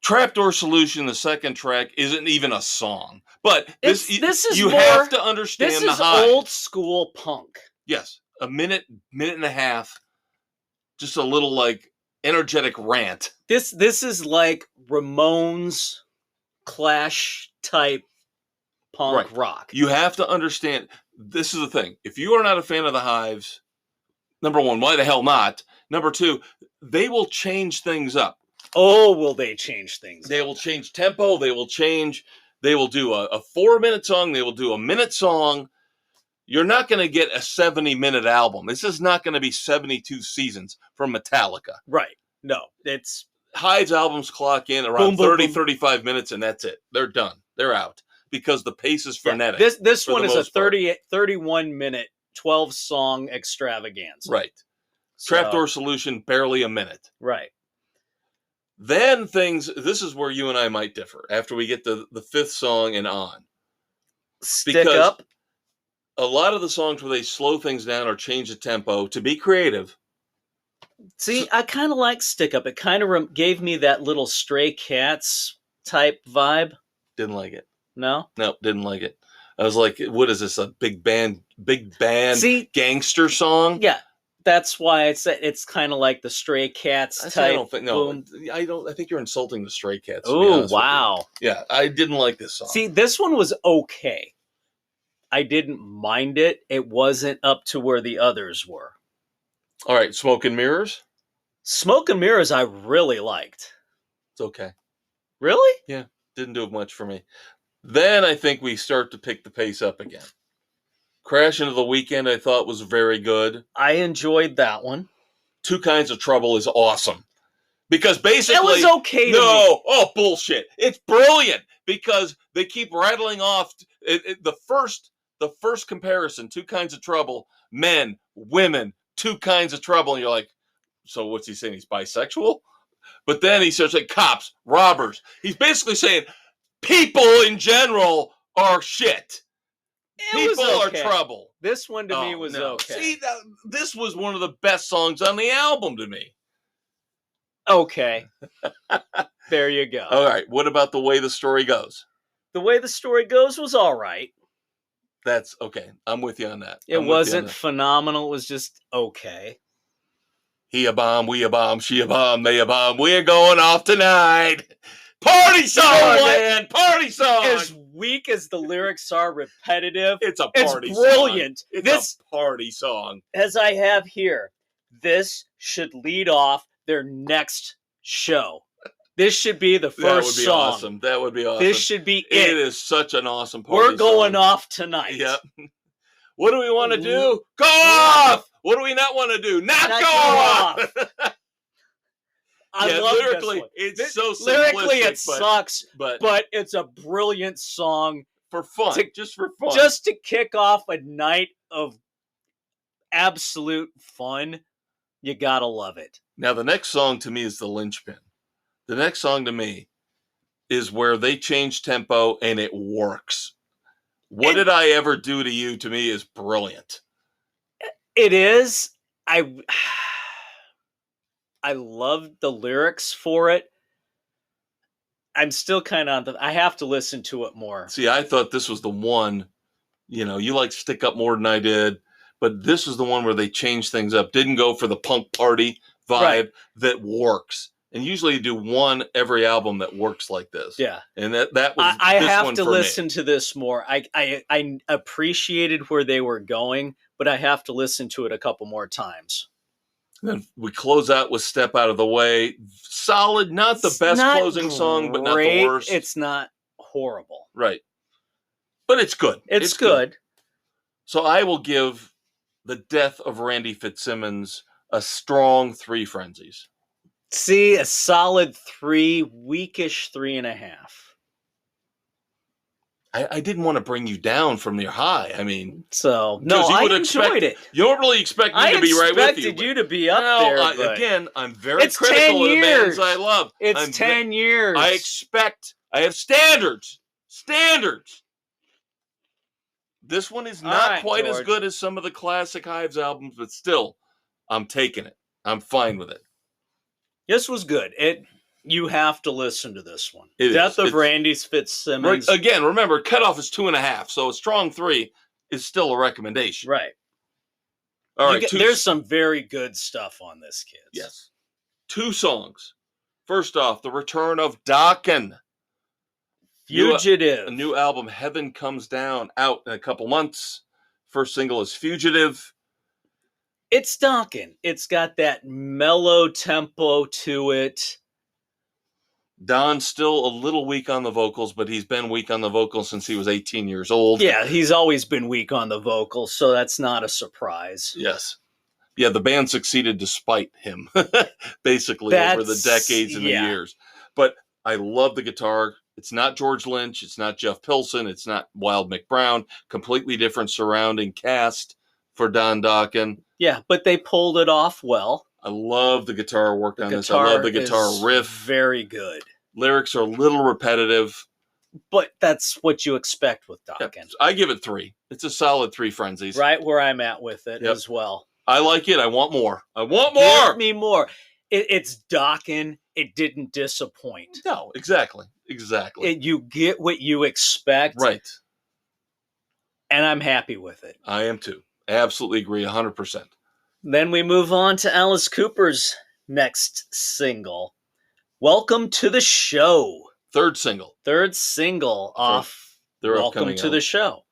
[SPEAKER 1] Trapdoor Solution, the second track, isn't even a song. But this is you have to understand
[SPEAKER 2] this
[SPEAKER 1] the
[SPEAKER 2] is
[SPEAKER 1] Hive.
[SPEAKER 2] old school punk.
[SPEAKER 1] Yes. A minute and a half, just a little like energetic rant.
[SPEAKER 2] This is like Ramones, Clash type punk rock.
[SPEAKER 1] You have to understand, this is the thing. If you are not a fan of the Hives, number one, why the hell not? Number two, they will change things up.
[SPEAKER 2] Oh, will they change things?
[SPEAKER 1] They will change tempo. They will do a 4-minute song. They will do a minute song. You're not going to get a 70-minute album. This is not going to be 72 Seasons from Metallica.
[SPEAKER 2] Right. No, it's...
[SPEAKER 1] Hives albums clock in around 35 minutes, and that's it. They're done. They're out because the pace is frenetic.
[SPEAKER 2] Yeah, this one is a 31-minute, 12-song extravaganza.
[SPEAKER 1] Right. So, Trapdoor Solution, barely a minute.
[SPEAKER 2] Right.
[SPEAKER 1] Then this is where you and I might differ after we get the fifth song and on.
[SPEAKER 2] Stick Up.
[SPEAKER 1] A lot of the songs where they slow things down or change the tempo to be creative.
[SPEAKER 2] See, I kind of like Stick Up. It kind of gave me that little Stray Cats type vibe.
[SPEAKER 1] Didn't like it.
[SPEAKER 2] No?
[SPEAKER 1] No, didn't like it. I was like, what is this, a big band gangster song?
[SPEAKER 2] Yeah. That's why it's kind of like the Stray Cats type.
[SPEAKER 1] I don't think. No, I think you're insulting the Stray Cats.
[SPEAKER 2] Oh wow!
[SPEAKER 1] Yeah, I didn't like this song.
[SPEAKER 2] See, this one was okay. I didn't mind it. It wasn't up to where the others were.
[SPEAKER 1] All right, Smoke and Mirrors.
[SPEAKER 2] Smoke and Mirrors, I really liked.
[SPEAKER 1] It's okay.
[SPEAKER 2] Really?
[SPEAKER 1] Yeah, didn't do much for me. Then I think we start to pick the pace up again. Crash Into the Weekend, I thought was very good.
[SPEAKER 2] I enjoyed that one.
[SPEAKER 1] Two Kinds of Trouble is awesome. Because basically...
[SPEAKER 2] It was okay to me.
[SPEAKER 1] Oh, bullshit. It's brilliant. Because they keep rattling off... The first comparison, Two Kinds of Trouble, men, women, two kinds of trouble. And you're like, so what's he saying? He's bisexual? But then he starts like cops, robbers. He's basically saying people in general are shit. People are trouble.
[SPEAKER 2] This one to me was okay.
[SPEAKER 1] See, this was one of the best songs on the album to me.
[SPEAKER 2] Okay. There you go.
[SPEAKER 1] All right. What about The Way the Story Goes?
[SPEAKER 2] The Way the Story Goes was all right.
[SPEAKER 1] That's okay. I'm with you on that.
[SPEAKER 2] It wasn't phenomenal. It was just okay.
[SPEAKER 1] He a bomb, we a bomb, she a bomb, they a bomb. We're going off tonight. Party song, man! Party song!
[SPEAKER 2] As weak as the lyrics are repetitive,
[SPEAKER 1] it's a party
[SPEAKER 2] song. It's brilliant.
[SPEAKER 1] Song. It's a party song.
[SPEAKER 2] As I have here, this should lead off their next show. This should be the first song.
[SPEAKER 1] Awesome. That would be awesome.
[SPEAKER 2] This should be it.
[SPEAKER 1] It is such an awesome party
[SPEAKER 2] We're going off tonight.
[SPEAKER 1] Yep. What do we want to do? Go off! What do we not want to do? Not go off!
[SPEAKER 2] I love
[SPEAKER 1] lyrically, it's so simplistic.
[SPEAKER 2] Lyrically, it sucks, but it's a brilliant song.
[SPEAKER 1] For fun. Just for fun.
[SPEAKER 2] Just to kick off a night of absolute fun, you gotta love it.
[SPEAKER 1] Now, the next song to me is the linchpin. The next song to me is where they change tempo and it works. What Did I Ever Do to You, to me, is brilliant.
[SPEAKER 2] It is. I love the lyrics for it. I'm still kind of I have to listen to it more.
[SPEAKER 1] See, I thought this was the one, you like Stick Up more than I did, but this is the one where they changed things up. Didn't go for the punk party vibe that works. And usually you do one every album that works like this.
[SPEAKER 2] Yeah.
[SPEAKER 1] And that was
[SPEAKER 2] I have to listen to this more. I appreciated where they were going, but I have to listen to it a couple more times.
[SPEAKER 1] Then we close out with Step Out of the Way. Solid, not the best closing song, but not the worst.
[SPEAKER 2] It's not horrible.
[SPEAKER 1] Right. But it's good.
[SPEAKER 2] It's good.
[SPEAKER 1] So I will give The Death of Randy Fitzsimmons a strong 3 frenzies.
[SPEAKER 2] See, a solid 3, weakish 3.5.
[SPEAKER 1] I didn't want to bring you down from your high. I mean,
[SPEAKER 2] I enjoyed it.
[SPEAKER 1] You don't really expect me to be right with you.
[SPEAKER 2] I expected you to be up there.
[SPEAKER 1] Again, I'm very critical of the bands I love.
[SPEAKER 2] It's 10 years.
[SPEAKER 1] I have standards. This one is
[SPEAKER 2] All
[SPEAKER 1] not
[SPEAKER 2] right,
[SPEAKER 1] quite as
[SPEAKER 2] George.
[SPEAKER 1] good as some of the classic Hives albums, but still, I'm taking it. I'm fine with it.
[SPEAKER 2] This was good. You have to listen to this one.
[SPEAKER 1] It
[SPEAKER 2] Death
[SPEAKER 1] is.
[SPEAKER 2] of
[SPEAKER 1] It's-
[SPEAKER 2] Randy Fitzsimmons.
[SPEAKER 1] Right, again, remember, cutoff is 2.5, so a strong 3 is still a recommendation.
[SPEAKER 2] Right.
[SPEAKER 1] All right,
[SPEAKER 2] There's some very good stuff on this, kids.
[SPEAKER 1] Yes. 2 songs. First off, the return of Dokken.
[SPEAKER 2] Fugitive.
[SPEAKER 1] A new album, Heaven Comes Down, out in a couple months. First single is Fugitive.
[SPEAKER 2] It's Dokken. It's got that mellow tempo to it.
[SPEAKER 1] Don's still a little weak on the vocals, but he's been weak on the vocals since he was 18 years old.
[SPEAKER 2] Yeah, he's always been weak on the vocals, so that's not a surprise.
[SPEAKER 1] Yes. Yeah, the band succeeded despite him, basically, over the decades and the years. But I love the guitar. It's not George Lynch. It's not Jeff Pilson. It's not Wild Mick Brown. Completely different surrounding cast for Don Dokken.
[SPEAKER 2] Yeah, but they pulled it off well.
[SPEAKER 1] I love the guitar work on this. I love the guitar riff.
[SPEAKER 2] Very good.
[SPEAKER 1] Lyrics are a little repetitive.
[SPEAKER 2] But that's what you expect with Dokken.
[SPEAKER 1] Yep. I give it 3. It's a solid 3 frenzies.
[SPEAKER 2] Right where I'm at with it as well.
[SPEAKER 1] I like it. I want more. I want more.
[SPEAKER 2] Give me more. It's Dokken. It didn't disappoint.
[SPEAKER 1] No, exactly.
[SPEAKER 2] You get what you expect.
[SPEAKER 1] Right.
[SPEAKER 2] And I'm happy with it.
[SPEAKER 1] I am too. Absolutely agree 100%.
[SPEAKER 2] Then we move on to Alice Cooper's next single, Welcome to the Show.
[SPEAKER 1] Third single
[SPEAKER 2] off
[SPEAKER 1] their
[SPEAKER 2] Welcome
[SPEAKER 1] upcoming
[SPEAKER 2] to the Show.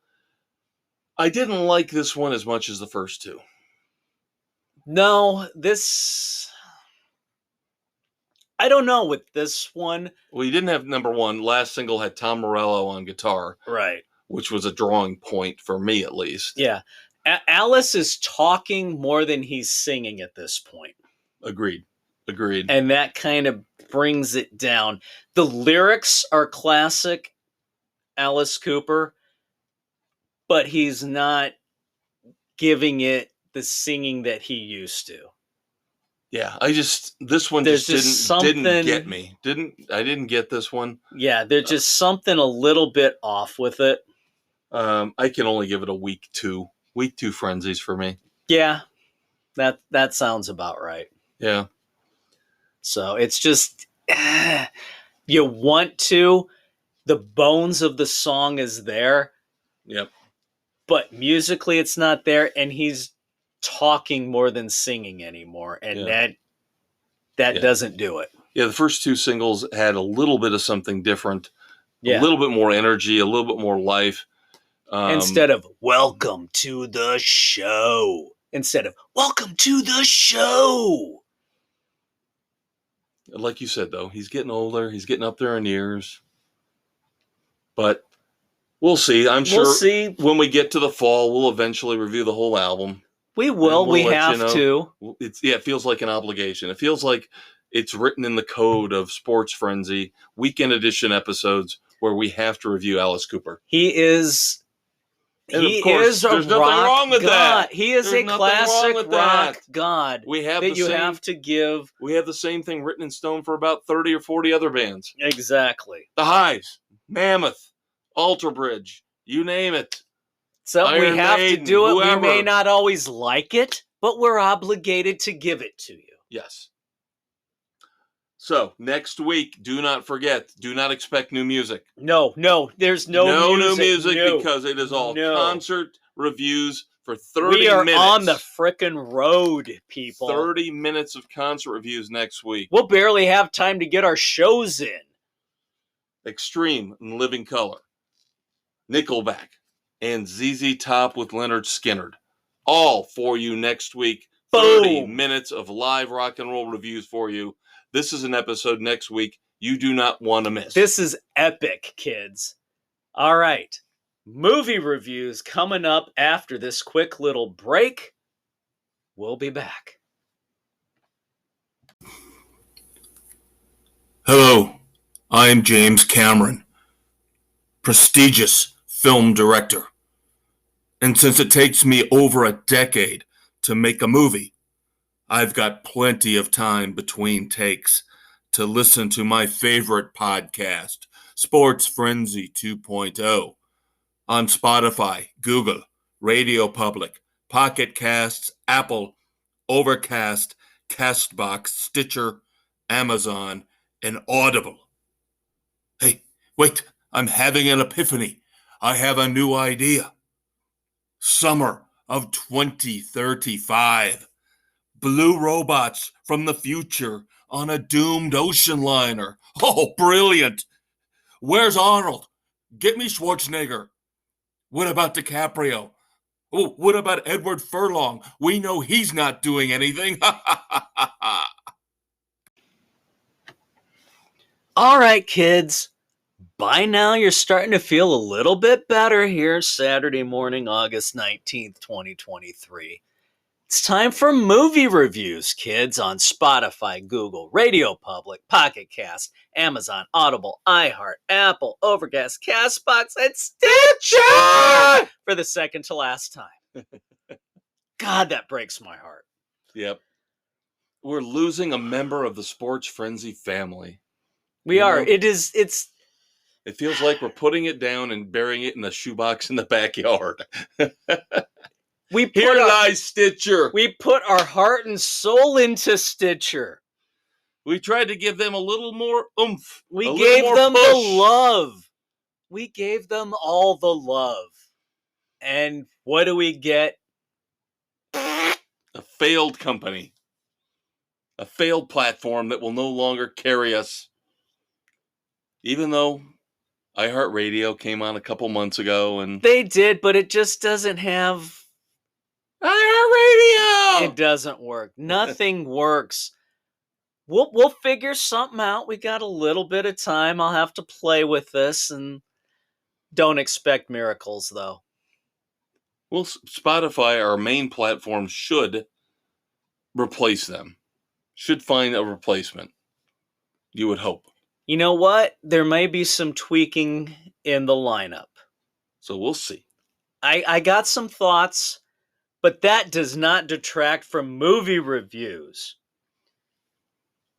[SPEAKER 1] I didn't like this one as much as the first 2.
[SPEAKER 2] No, this... I don't know with this one.
[SPEAKER 1] Well, you didn't have number 1. Last single had Tom Morello on guitar.
[SPEAKER 2] Right.
[SPEAKER 1] Which was a drawing point for me, at least.
[SPEAKER 2] Yeah. Alice is talking more than he's singing at this point.
[SPEAKER 1] Agreed.
[SPEAKER 2] And that kind of brings it down. The lyrics are classic Alice Cooper, but he's not giving it the singing that he used to.
[SPEAKER 1] Yeah, this one didn't get me. I didn't get this one.
[SPEAKER 2] Yeah, there's just something a little bit off with it.
[SPEAKER 1] I can only give it a week 2. Week 2 frenzies for me.
[SPEAKER 2] Yeah, that sounds about right.
[SPEAKER 1] Yeah.
[SPEAKER 2] So it's just, you want to, the bones of the song is there.
[SPEAKER 1] Yep.
[SPEAKER 2] But musically it's not there, and he's talking more than singing anymore. And that doesn't do it.
[SPEAKER 1] Yeah, the first 2 singles had a little bit of something different. A little bit more energy, a little bit more life.
[SPEAKER 2] Instead of welcome to the show. Instead of welcome to the show.
[SPEAKER 1] Like you said, though, he's getting older. He's getting up there in years. But we'll see. I'm sure when we get to the fall, we'll eventually review the whole album.
[SPEAKER 2] We will. We have to.
[SPEAKER 1] It feels like an obligation. It feels like it's written in the code of Sports Frenzy weekend edition episodes where we have to review Alice Cooper.
[SPEAKER 2] He is...
[SPEAKER 1] He is a rock god. There's nothing wrong with that.
[SPEAKER 2] He is a classic rock god that you have to give.
[SPEAKER 1] We have the same thing written in stone for about 30 or 40 other bands.
[SPEAKER 2] Exactly.
[SPEAKER 1] The Hives, Mammoth, Alter Bridge, you name it.
[SPEAKER 2] So we have
[SPEAKER 1] Maiden,
[SPEAKER 2] to do it.
[SPEAKER 1] whoever.
[SPEAKER 2] We may not always like it, but we're obligated to give it to you.
[SPEAKER 1] Yes. So, next week, do not forget, do not expect new music.
[SPEAKER 2] No, there's no music.
[SPEAKER 1] Because it is all concert reviews for 30 minutes.
[SPEAKER 2] We are on the frickin' road, people.
[SPEAKER 1] 30 minutes of concert reviews next week.
[SPEAKER 2] We'll barely have time to get our shows in.
[SPEAKER 1] Extreme and Living Color, Nickelback, and ZZ Top with Leonard Skinner. All for you next week.
[SPEAKER 2] Boom.
[SPEAKER 1] 30 minutes of live rock and roll reviews for you. This is an episode next week you do not want to miss.
[SPEAKER 2] This is epic, kids. All right. Movie reviews coming up after this quick little break. We'll be back.
[SPEAKER 1] Hello, I am James Cameron, prestigious film director. And since it takes me over a decade to make a movie, I've got plenty of time between takes to listen to my favorite podcast, Sports Frenzy 2.0. on Spotify, Google, Radio Public, Pocket Casts, Apple, Overcast, Castbox, Stitcher, Amazon, and Audible. Hey, wait, I'm having an epiphany. I have a new idea. Summer of 2035. Blue robots from the future on a doomed ocean liner. Oh, brilliant. Where's Arnold? Get me Schwarzenegger. What about DiCaprio? Oh, what about Edward Furlong? We know he's not doing anything.
[SPEAKER 2] All right, kids. By now, you're starting to feel a little bit better here Saturday morning, August 19th, 2023. It's time for movie reviews, kids, on Spotify, Google, Radio Public, Pocket Cast, Amazon, Audible, iHeart, Apple, Overcast, Castbox, and Stitcher for the second to last time. God, that breaks my heart.
[SPEAKER 1] Yep. We're losing a member of the Sports Frenzy family.
[SPEAKER 2] We are.
[SPEAKER 1] Know? It feels like we're putting it down and burying it in a shoebox in the backyard. Here lies Stitcher.
[SPEAKER 2] We put our heart and soul into Stitcher.
[SPEAKER 1] We tried to give them a little more oomph.
[SPEAKER 2] We gave them the love. We gave them all the love. And what do we get?
[SPEAKER 1] A failed company. A failed platform that will no longer carry us. Even though iHeartRadio came on a couple months ago, and
[SPEAKER 2] they did, but it just doesn't have
[SPEAKER 1] iHeartRadio.
[SPEAKER 2] It doesn't work. Nothing works. We'll figure something out. We got a little bit of time. I'll have to play with this, and don't expect miracles, though.
[SPEAKER 1] Well, Spotify, our main platform, should replace them. Should find a replacement. You would hope.
[SPEAKER 2] You know what? There may be some tweaking in the lineup.
[SPEAKER 1] So we'll see.
[SPEAKER 2] I got some thoughts, but that does not detract from movie reviews.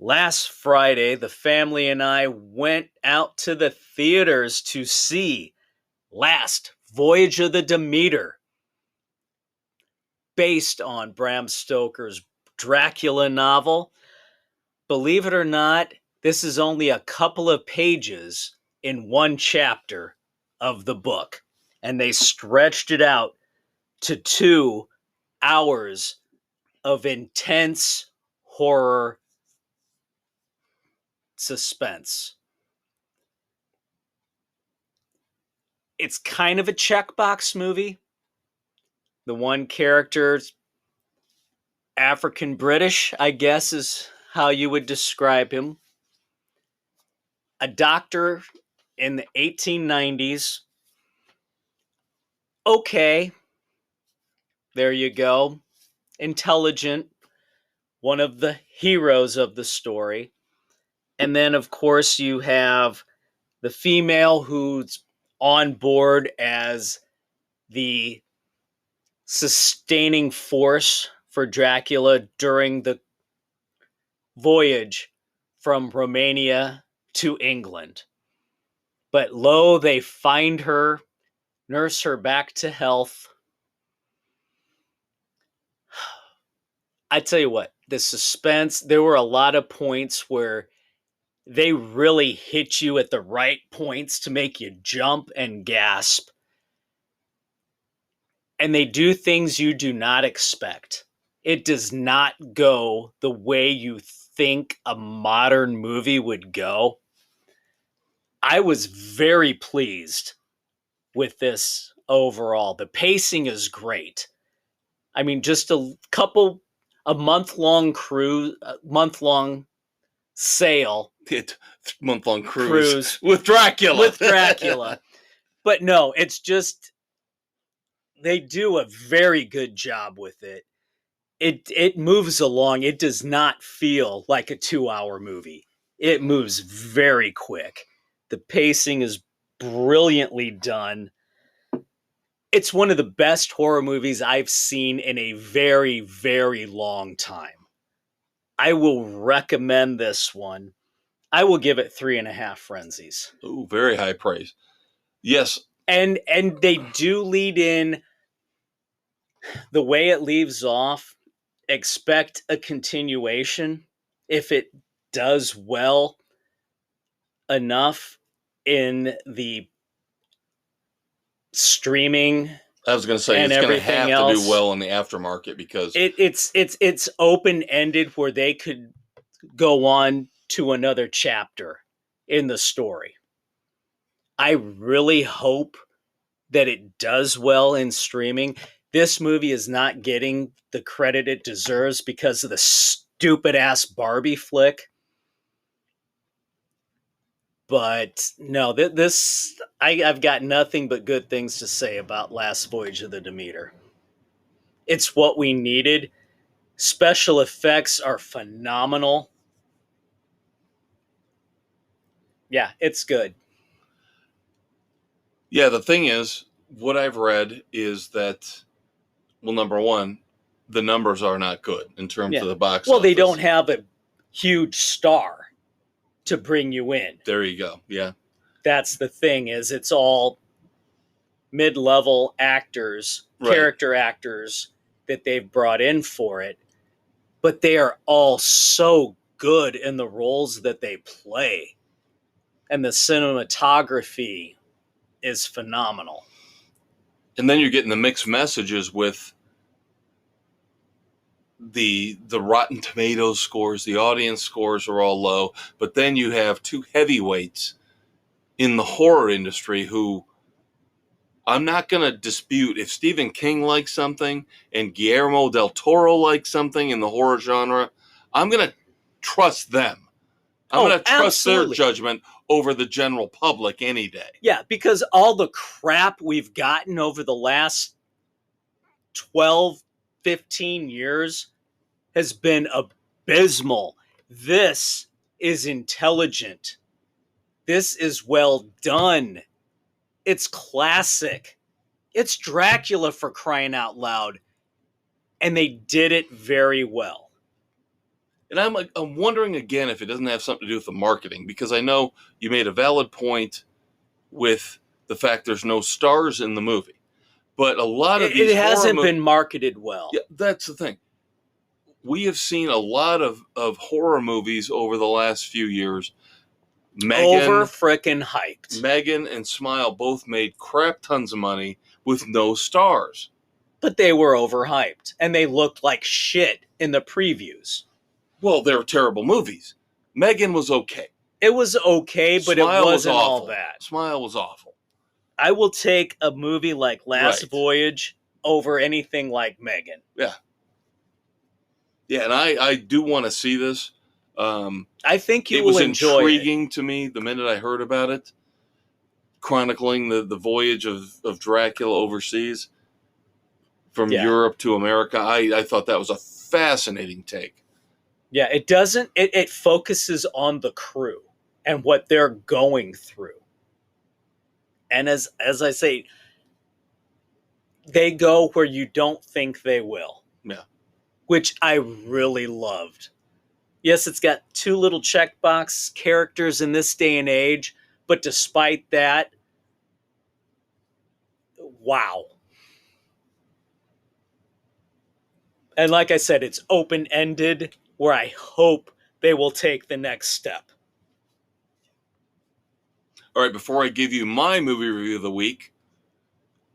[SPEAKER 2] Last Friday, the family and I went out to the theaters to see Last Voyage of the Demeter, based on Bram Stoker's Dracula novel. Believe it or not, this is only a couple of pages in one chapter of the book, and they stretched it out to 2 hours of intense horror suspense. It's kind of a checkbox movie. The one character's African British, I guess, is how you would describe him. A doctor in the 1890s. Okay. There you go. Intelligent. One of the heroes of the story. And then, of course, you have the female who's on board as the sustaining force for Dracula during the voyage from Romania to England. But lo, they find her, nurse her back to health. I tell you what, the suspense, there were a lot of points where they really hit you at the right points to make you jump and gasp. And they do things you do not expect. It does not go the way you think a modern movie would go. I was very pleased with this overall. The pacing is great. I mean, just a month-long cruise, month-long sail.
[SPEAKER 1] Month-long cruise with Dracula.
[SPEAKER 2] With Dracula. But no, it's just, they do a very good job with it. It moves along. It does not feel like a 2-hour movie. It moves very quick. The pacing is brilliantly done. It's one of the best horror movies I've seen in a very, very long time. I will recommend this one. I will give it 3.5 frenzies.
[SPEAKER 1] Ooh, very high praise. Yes,
[SPEAKER 2] And they do lead in the way it leaves off. Expect a continuation if it does well enough in the streaming
[SPEAKER 1] I was going to say
[SPEAKER 2] and
[SPEAKER 1] it's going to
[SPEAKER 2] everything
[SPEAKER 1] have to do
[SPEAKER 2] else.
[SPEAKER 1] well in the aftermarket because
[SPEAKER 2] It's open ended where they could go on to another chapter in the story. I really hope that it does well in streaming. This movie is not getting the credit it deserves because of the stupid ass Barbie flick. But no, I've got nothing but good things to say about Last Voyage of the Demeter. It's what we needed. Special effects are phenomenal. Yeah, it's good.
[SPEAKER 1] yeah, the thing is, what I've read is that, well, number one, the numbers are not good in terms
[SPEAKER 2] Yeah.
[SPEAKER 1] of the box
[SPEAKER 2] Well,
[SPEAKER 1] office.
[SPEAKER 2] they don't have a huge star to bring you in.
[SPEAKER 1] There you go. Yeah.
[SPEAKER 2] That's the thing, is it's all mid-level actors,
[SPEAKER 1] Right.
[SPEAKER 2] character actors that they've brought in for it, but they are all so good in the roles that they play. And the cinematography is phenomenal.
[SPEAKER 1] And then you're getting the mixed messages with the Rotten Tomatoes scores, the audience scores are all low, but then you have two heavyweights in the horror industry who I'm not going to dispute if Stephen King likes something and Guillermo del Toro likes something in the horror genre. I'm going to trust them. I'm going to trust their judgment over the general public any day.
[SPEAKER 2] Yeah, because all the crap we've gotten over the last 12, 15 years has been abysmal. This is intelligent. This is well done. It's classic. It's Dracula, for crying out loud. And they did it very well.
[SPEAKER 1] And I'm wondering again if it doesn't have something to do with the marketing, because I know you made a valid point with the fact there's no stars in the movie. But a lot of these
[SPEAKER 2] it hasn't been marketed well.
[SPEAKER 1] Yeah, that's the thing. We have seen a lot of horror movies over the last few years.
[SPEAKER 2] Over frickin' hyped.
[SPEAKER 1] Megan and Smile both made crap tons of money with no stars.
[SPEAKER 2] But they were overhyped, and they looked like shit in the previews.
[SPEAKER 1] Well, they were terrible movies. Megan was okay.
[SPEAKER 2] It was okay, but
[SPEAKER 1] Smile
[SPEAKER 2] it wasn't
[SPEAKER 1] was
[SPEAKER 2] all bad.
[SPEAKER 1] Smile was awful.
[SPEAKER 2] I will take a movie like Last Voyage over anything like Megan.
[SPEAKER 1] Yeah. Yeah, and I do want to see this.
[SPEAKER 2] I think you will enjoy it.
[SPEAKER 1] It was intriguing to me the minute I heard about it, chronicling the voyage of Dracula overseas from Europe to America. I thought that was a fascinating take.
[SPEAKER 2] Yeah, it doesn't. It focuses on the crew and what they're going through. And as I say, they go where you don't think they will.
[SPEAKER 1] Yeah.
[SPEAKER 2] Which I really loved. Yes, it's got two little checkbox characters in this day and age, but despite that, wow. And like I said, it's open-ended, where I hope they will take the next step.
[SPEAKER 1] All right, before I give you my movie review of the week,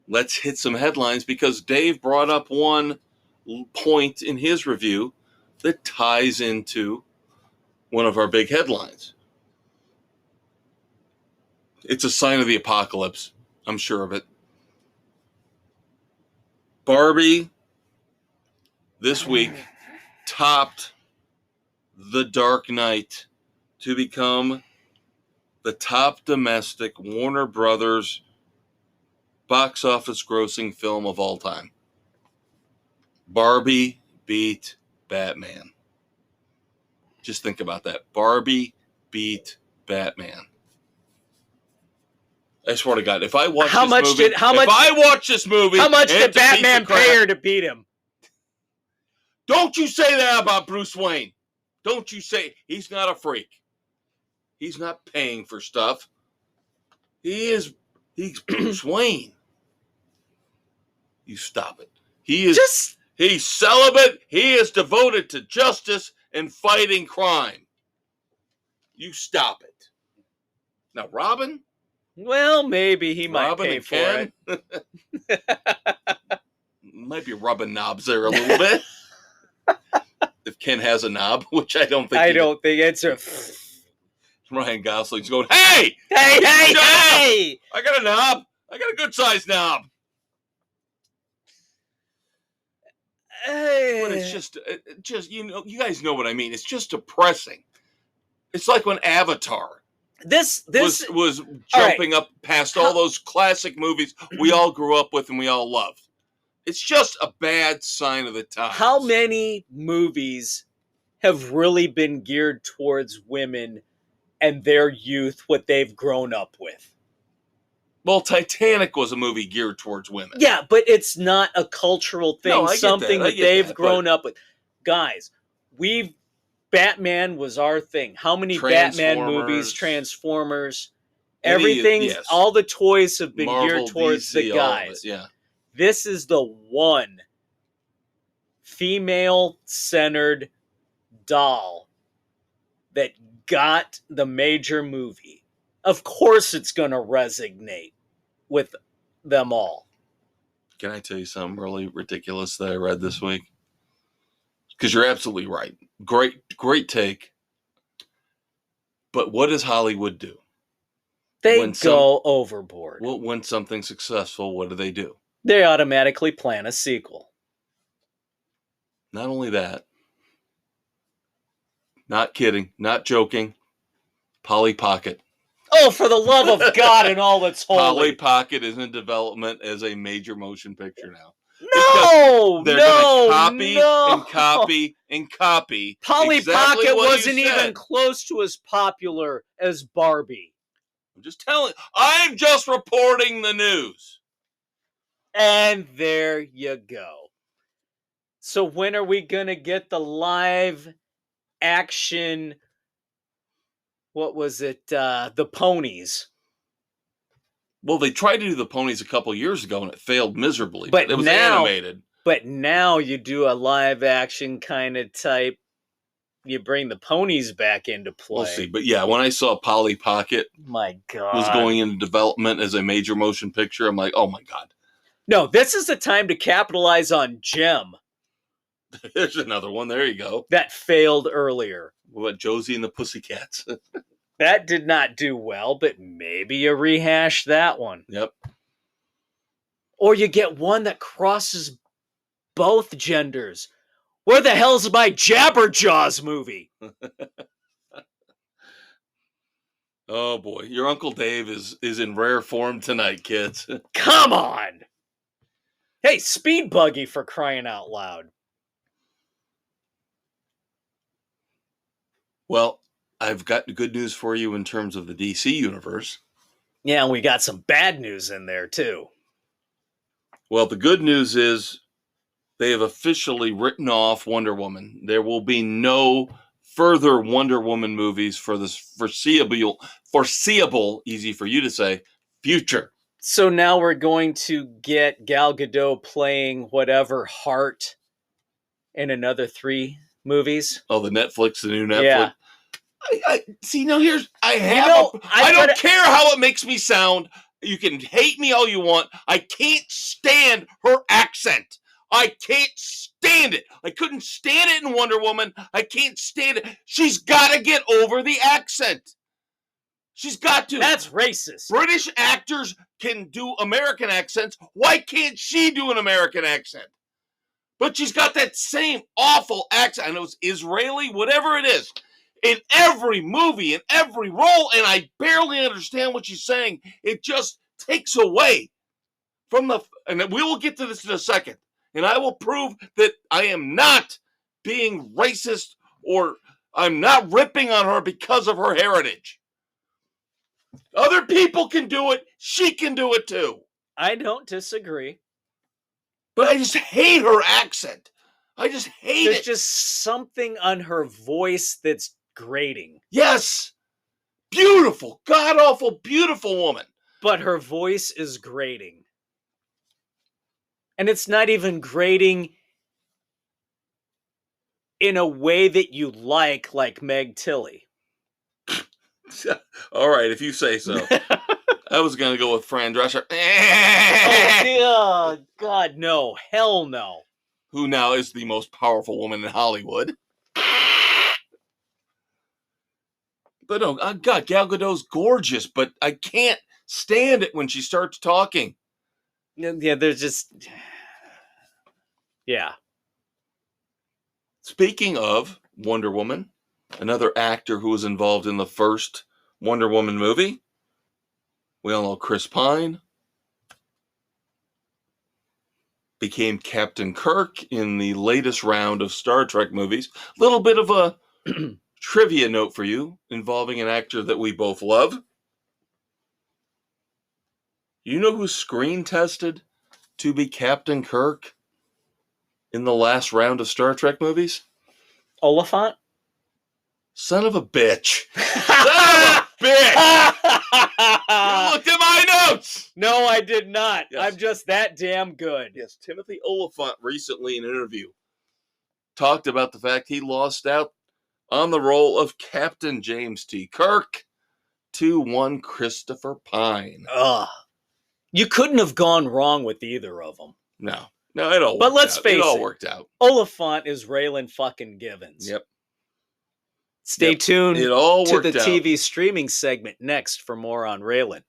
[SPEAKER 1] let's hit some headlines, because Dave brought up one point in his review that ties into one of our big headlines. It's a sign of the apocalypse. I'm sure of it. Barbie this week topped The Dark Knight to become the top domestic Warner Brothers box office grossing film of all time. Barbie beat Batman. Just think about that. Barbie beat Batman. I swear to God, if I watch this movie, how much
[SPEAKER 2] did Batman pay her to beat him?
[SPEAKER 1] Don't you say that about Bruce Wayne. Don't you say he's not a freak. He's not paying for stuff. He is He's Bruce Wayne. You stop it. He's celibate. He is devoted to justice and fighting crime. You stop it. Now, Robin?
[SPEAKER 2] Well, maybe he might
[SPEAKER 1] Robin
[SPEAKER 2] pay
[SPEAKER 1] and
[SPEAKER 2] for
[SPEAKER 1] Ken?
[SPEAKER 2] it.
[SPEAKER 1] Might be rubbing knobs there a little bit. If Ken has a knob, which I don't think.
[SPEAKER 2] I don't think it's a.
[SPEAKER 1] Ryan Gosling's going, hey!
[SPEAKER 2] Hey!
[SPEAKER 1] I got a knob. I got a good sized knob. But it's just you guys know what I mean. It's just depressing. It's like when Avatar
[SPEAKER 2] this
[SPEAKER 1] was jumping up past all those classic movies we all grew up with and we all loved. It's just a bad sign of the times.
[SPEAKER 2] How many movies have really been geared towards women and their youth, what they've grown up with?
[SPEAKER 1] Well, Titanic was a movie geared towards women.
[SPEAKER 2] Yeah, but it's not a cultural thing,
[SPEAKER 1] No, I get
[SPEAKER 2] something
[SPEAKER 1] that.
[SPEAKER 2] that they've grown up with. Guys, Batman was our thing. How many Batman movies, Transformers, everything, all the toys have been
[SPEAKER 1] Marvel,
[SPEAKER 2] geared towards
[SPEAKER 1] DC,
[SPEAKER 2] the guys.
[SPEAKER 1] Yeah.
[SPEAKER 2] This is the one female-centered doll that got the major movie. Of course it's going to resonate with them all.
[SPEAKER 1] Can I tell you something really ridiculous that I read this week? Because you're absolutely right. Great take. But what does Hollywood do?
[SPEAKER 2] They go overboard.
[SPEAKER 1] Well, when something's successful, what do?
[SPEAKER 2] They automatically plan a sequel.
[SPEAKER 1] Not only that. Not kidding. Not joking. Polly Pocket.
[SPEAKER 2] Oh, for the love of God and all that's holy.
[SPEAKER 1] Polly Pocket is in development as a major motion picture now.
[SPEAKER 2] No!
[SPEAKER 1] They're going to copy and copy and copy.
[SPEAKER 2] Polly Pocket wasn't even close to as popular as Barbie.
[SPEAKER 1] I'm just reporting the news.
[SPEAKER 2] And there you go. So when are we going to get the live action, what was it, the ponies?
[SPEAKER 1] Well, they tried to do the ponies a couple years ago and it failed miserably. But it was animated.
[SPEAKER 2] But now you do a live action kind of type. You bring the ponies back into play.
[SPEAKER 1] We'll see. But yeah, when I saw Polly Pocket
[SPEAKER 2] my God,
[SPEAKER 1] was going into development as a major motion picture, I'm like, oh my God.
[SPEAKER 2] No, this is the time to capitalize on Gem.
[SPEAKER 1] There's another one. There you go.
[SPEAKER 2] That failed earlier.
[SPEAKER 1] What about Josie and the Pussycats?
[SPEAKER 2] That did not do well, but maybe you rehash that one.
[SPEAKER 1] Yep.
[SPEAKER 2] Or you get one that crosses both genders. Where the hell's my Jabberjaws movie?
[SPEAKER 1] Oh boy, your Uncle Dave is in rare form tonight, kids.
[SPEAKER 2] Come on! Hey, Speed Buggy, for crying out loud.
[SPEAKER 1] Well, I've got good news for you in terms of the DC universe.
[SPEAKER 2] Yeah, and we got some bad news in there, too.
[SPEAKER 1] Well, the good news is they have officially written off Wonder Woman. There will be no further Wonder Woman movies for this foreseeable, easy for you to say, future.
[SPEAKER 2] So now we're going to get Gal Gadot playing whatever Heart in another 3 movies.
[SPEAKER 1] Oh, the new Netflix.
[SPEAKER 2] Yeah.
[SPEAKER 1] I see. No, I don't care how it makes me sound. You can hate me all you want. I can't stand her accent. I can't stand it. I couldn't stand it in Wonder Woman. I can't stand it. She's got to get over the accent. She's got to.
[SPEAKER 2] That's racist.
[SPEAKER 1] British actors can do American accents. Why can't she do an American accent? But she's got that same awful accent. I know it's Israeli, whatever it is. In every movie, in every role, and I barely understand what she's saying. It just takes away from the... And we will get to this in a second. And I will prove that I am not being racist or I'm not ripping on her because of her heritage. Other people can do it. She can do it too.
[SPEAKER 2] I don't disagree.
[SPEAKER 1] But I just hate her accent. I just hate it.
[SPEAKER 2] There's just something on her voice that's grating.
[SPEAKER 1] Yes. Beautiful, god-awful, beautiful woman.
[SPEAKER 2] But her voice is grating. And it's not even grating in a way that you like Meg Tilly.
[SPEAKER 1] All right, if you say so. I was going to go with Fran Drescher.
[SPEAKER 2] Oh, God, no. Hell no.
[SPEAKER 1] Who now is the most powerful woman in Hollywood. But no, God, Gal Gadot's gorgeous, but I can't stand it when she starts talking.
[SPEAKER 2] Yeah, there's just... Yeah.
[SPEAKER 1] Speaking of Wonder Woman, another actor who was involved in the first Wonder Woman movie, we all know Chris Pine, became Captain Kirk in the latest round of Star Trek movies. Little bit of a trivia note for you involving an actor that we both love. You know who screen tested to be Captain Kirk in the last round of Star Trek movies?
[SPEAKER 2] Oliphant?
[SPEAKER 1] Son of a bitch. Son of a bitch! You looked at my notes!
[SPEAKER 2] No, I did not.
[SPEAKER 1] Yes.
[SPEAKER 2] I'm just that damn good.
[SPEAKER 1] Yes, Timothy Oliphant recently in an interview talked about the fact he lost out on the role of Captain James T. Kirk to one Christopher Pine.
[SPEAKER 2] Ugh. You couldn't have gone wrong with either of them.
[SPEAKER 1] No, it all worked out.
[SPEAKER 2] But let's face
[SPEAKER 1] it all
[SPEAKER 2] it.
[SPEAKER 1] worked out.
[SPEAKER 2] Oliphant is Raylan fucking Givens.
[SPEAKER 1] Yep.
[SPEAKER 2] Stay tuned
[SPEAKER 1] It all
[SPEAKER 2] to
[SPEAKER 1] worked
[SPEAKER 2] the
[SPEAKER 1] out.
[SPEAKER 2] TV streaming segment next for more on Raylan.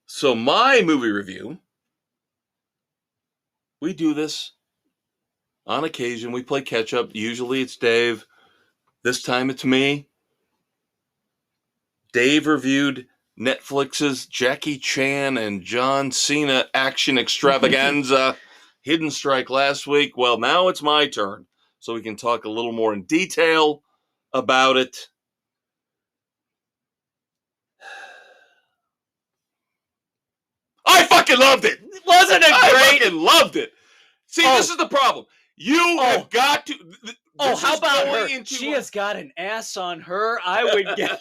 [SPEAKER 1] So my movie review, we do this on occasion. We play catch up. Usually it's Dave. This time it's me. Dave reviewed Netflix's Jackie Chan and John Cena action extravaganza, Hidden Strike, last week. Well, now it's my turn, so we can talk a little more in detail about it. I fucking loved it!
[SPEAKER 2] Wasn't it great?
[SPEAKER 1] I fucking loved it! See, this is the problem. You have got to...
[SPEAKER 2] How about her? She has got an ass on her. I would get...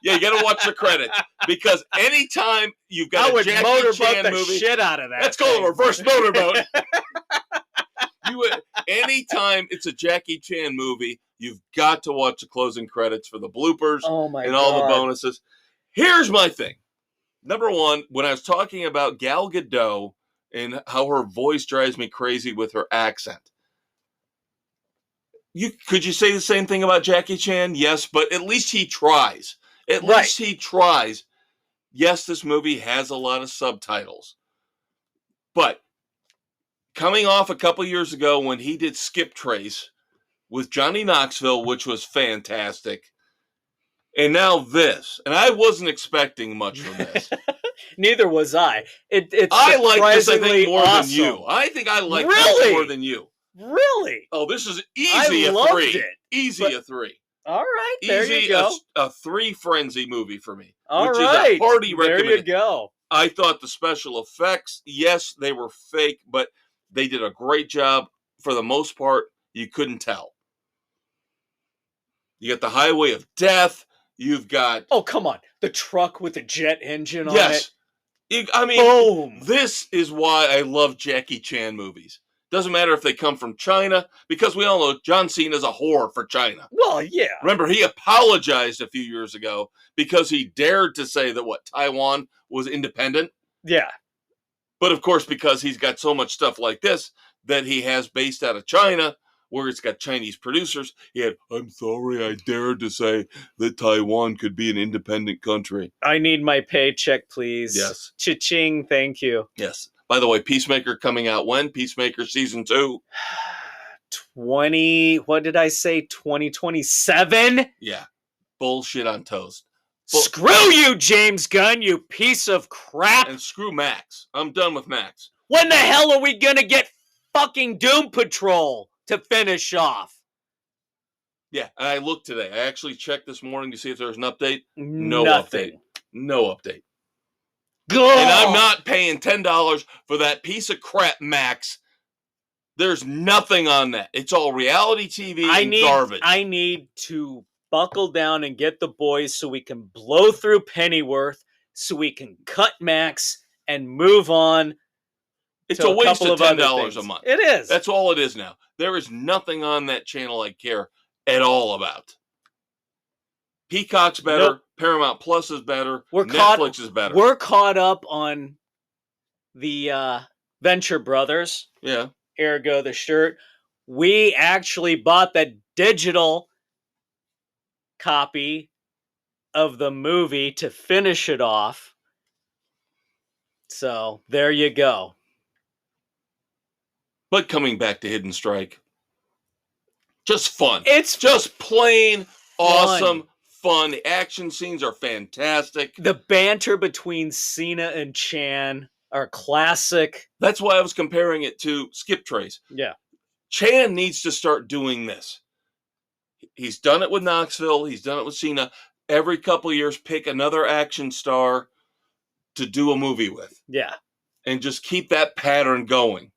[SPEAKER 1] Yeah, you got to watch the credits, because anytime you've got a Jackie Chan
[SPEAKER 2] the
[SPEAKER 1] movie,
[SPEAKER 2] shit out of that.
[SPEAKER 1] let's go to reverse motorboat. Anytime it's a Jackie Chan movie, you've got to watch the closing credits for the bloopers and all the bonuses. Here's my thing. Number one, when I was talking about Gal Gadot and how her voice drives me crazy with her accent, could you say the same thing about Jackie Chan? Yes, but at least he tries. At least he tries. Yes, this movie has a lot of subtitles. But coming off a couple years ago when he did Skip Trace with Johnny Knoxville, which was fantastic, and now this, and I wasn't expecting much from this.
[SPEAKER 2] Neither was I.
[SPEAKER 1] I like this, I think, more
[SPEAKER 2] awesome.
[SPEAKER 1] than you. I think I like this more than you.
[SPEAKER 2] Really?
[SPEAKER 1] Oh, this is easy.
[SPEAKER 2] I loved
[SPEAKER 1] 3.
[SPEAKER 2] it.
[SPEAKER 1] Easy a 3.
[SPEAKER 2] All right, there
[SPEAKER 1] Easy,
[SPEAKER 2] you go.
[SPEAKER 1] A 3 frenzy movie for me.
[SPEAKER 2] All
[SPEAKER 1] which
[SPEAKER 2] right,
[SPEAKER 1] is a hearty
[SPEAKER 2] there
[SPEAKER 1] recommendation.
[SPEAKER 2] you go.
[SPEAKER 1] I thought the special effects, yes, they were fake, but they did a great job. For the most part, you couldn't tell. You got the Highway of Death. You've got...
[SPEAKER 2] Oh, come on. The truck with the jet engine on
[SPEAKER 1] it. Yes. I mean,
[SPEAKER 2] boom.
[SPEAKER 1] This is why I love Jackie Chan movies. Doesn't matter if they come from China, because we all know John Cena is a whore for China.
[SPEAKER 2] Well, yeah.
[SPEAKER 1] Remember, he apologized a few years ago because he dared to say that, Taiwan was independent?
[SPEAKER 2] Yeah.
[SPEAKER 1] But, of course, because he's got so much stuff like this that he has based out of China, where it's got Chinese producers, he had, I'm sorry, I dared to say that Taiwan could be an independent country.
[SPEAKER 2] I need my paycheck, please.
[SPEAKER 1] Yes.
[SPEAKER 2] Cha-ching, thank you.
[SPEAKER 1] Yes. By the way, Peacemaker coming out when? Peacemaker Season 2?
[SPEAKER 2] What did I say? 2027?
[SPEAKER 1] Yeah. Bullshit on toast.
[SPEAKER 2] Screw you, James Gunn, you piece of crap!
[SPEAKER 1] And screw Max. I'm done with Max.
[SPEAKER 2] When the hell are we gonna get fucking Doom Patrol to finish off?
[SPEAKER 1] Yeah, and I looked today. I actually checked this morning to see if there was an update.
[SPEAKER 2] Nothing.
[SPEAKER 1] No update.
[SPEAKER 2] Go!
[SPEAKER 1] And I'm not paying $10 for that piece of crap, Max. There's nothing on that. It's all reality TV and garbage.
[SPEAKER 2] I need to buckle down and get the boys so we can blow through Pennyworth, so we can cut Max and move on.
[SPEAKER 1] It's a waste of $10 a month.
[SPEAKER 2] It is.
[SPEAKER 1] That's all it is now. There is nothing on that channel I care at all about. Peacock's better. Nope. Paramount Plus is better. Netflix is better.
[SPEAKER 2] We're caught up on the Venture Brothers.
[SPEAKER 1] Yeah.
[SPEAKER 2] Ergo the shirt. We actually bought the digital copy of the movie to finish it off. So there you go.
[SPEAKER 1] But coming back to Hidden Strike, just fun.
[SPEAKER 2] It's
[SPEAKER 1] just plain awesome fun. The action scenes are fantastic.
[SPEAKER 2] The banter between Cena and Chan are classic.
[SPEAKER 1] That's why I was comparing it to Skip Trace.
[SPEAKER 2] Yeah.
[SPEAKER 1] Chan needs to start doing this. He's done it with Knoxville. He's done it with Cena. Every couple of years, pick another action star to do a movie with.
[SPEAKER 2] Yeah.
[SPEAKER 1] And just keep that pattern going.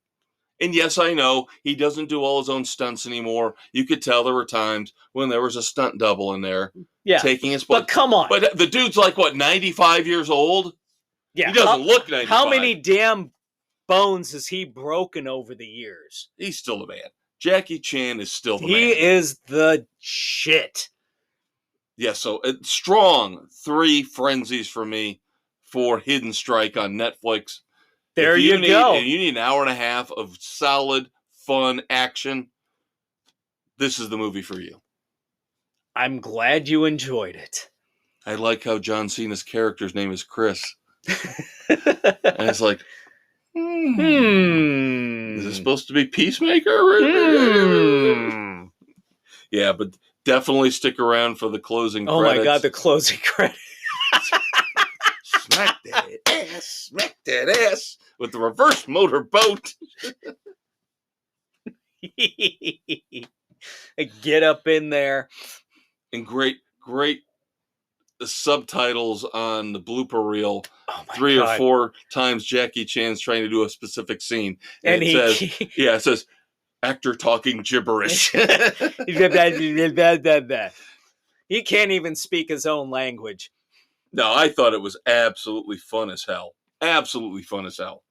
[SPEAKER 1] And yes, I know he doesn't do all his own stunts anymore. You could tell there were times when there was a stunt double in there taking his place.
[SPEAKER 2] But come on.
[SPEAKER 1] But the dude's like, what, 95 years old?
[SPEAKER 2] Yeah.
[SPEAKER 1] He doesn't look 95.
[SPEAKER 2] How many damn bones has he broken over the years?
[SPEAKER 1] He's still the man. Jackie Chan is still the man.
[SPEAKER 2] He is the shit.
[SPEAKER 1] Yeah, so strong 3 frenzies for me for Hidden Strike on Netflix.
[SPEAKER 2] There you go.
[SPEAKER 1] If you need an hour and a half of solid, fun action, this is the movie for you.
[SPEAKER 2] I'm glad you enjoyed it.
[SPEAKER 1] I like how John Cena's character's name is Chris. And it's like, is it supposed to be Peacemaker? Yeah, but definitely stick around for the closing credits.
[SPEAKER 2] Oh my God, the closing credits.
[SPEAKER 1] Smack that ass with the reverse motorboat.
[SPEAKER 2] Get up in there.
[SPEAKER 1] And great subtitles on the blooper reel.
[SPEAKER 2] Oh my
[SPEAKER 1] 3
[SPEAKER 2] God.
[SPEAKER 1] or 4 times Jackie Chan's trying to do a specific scene.
[SPEAKER 2] And
[SPEAKER 1] it says, actor talking gibberish.
[SPEAKER 2] He can't even speak his own language.
[SPEAKER 1] No, I thought it was absolutely fun as hell. Absolutely fun as hell.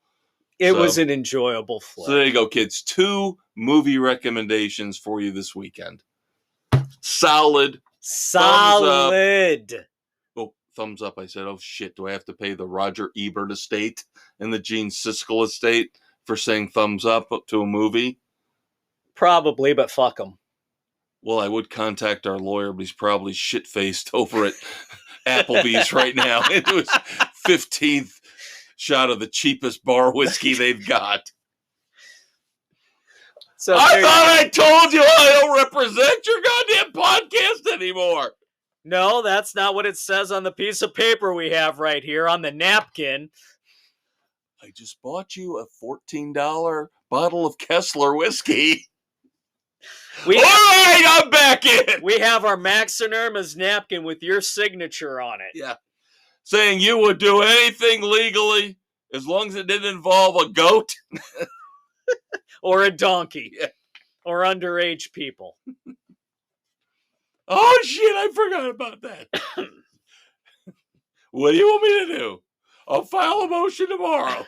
[SPEAKER 2] It was an enjoyable flick.
[SPEAKER 1] So there you go, kids. 2 movie recommendations for you this weekend. Solid. Thumbs up. I said, oh shit, do I have to pay the Roger Ebert estate and the Gene Siskel estate for saying thumbs up to a movie?
[SPEAKER 2] Probably, but fuck him.
[SPEAKER 1] Well, I would contact our lawyer, but he's probably shit-faced over at Applebee's right now into his 15th shot of the cheapest bar whiskey they've got. So I thought I told you I don't represent your goddamn podcast anymore.
[SPEAKER 2] No, that's not what it says on the piece of paper we have right here on the napkin.
[SPEAKER 1] I just bought you a $14 bottle of Kessler whiskey. All right, I'm back in.
[SPEAKER 2] We have our Max and Irma's napkin with your signature on it.
[SPEAKER 1] Yeah. Saying you would do anything legally as long as it didn't involve a goat.
[SPEAKER 2] Or a donkey. Yeah. Or underage people.
[SPEAKER 1] Oh, shit, I forgot about that. What do you want me to do? I'll file a motion tomorrow.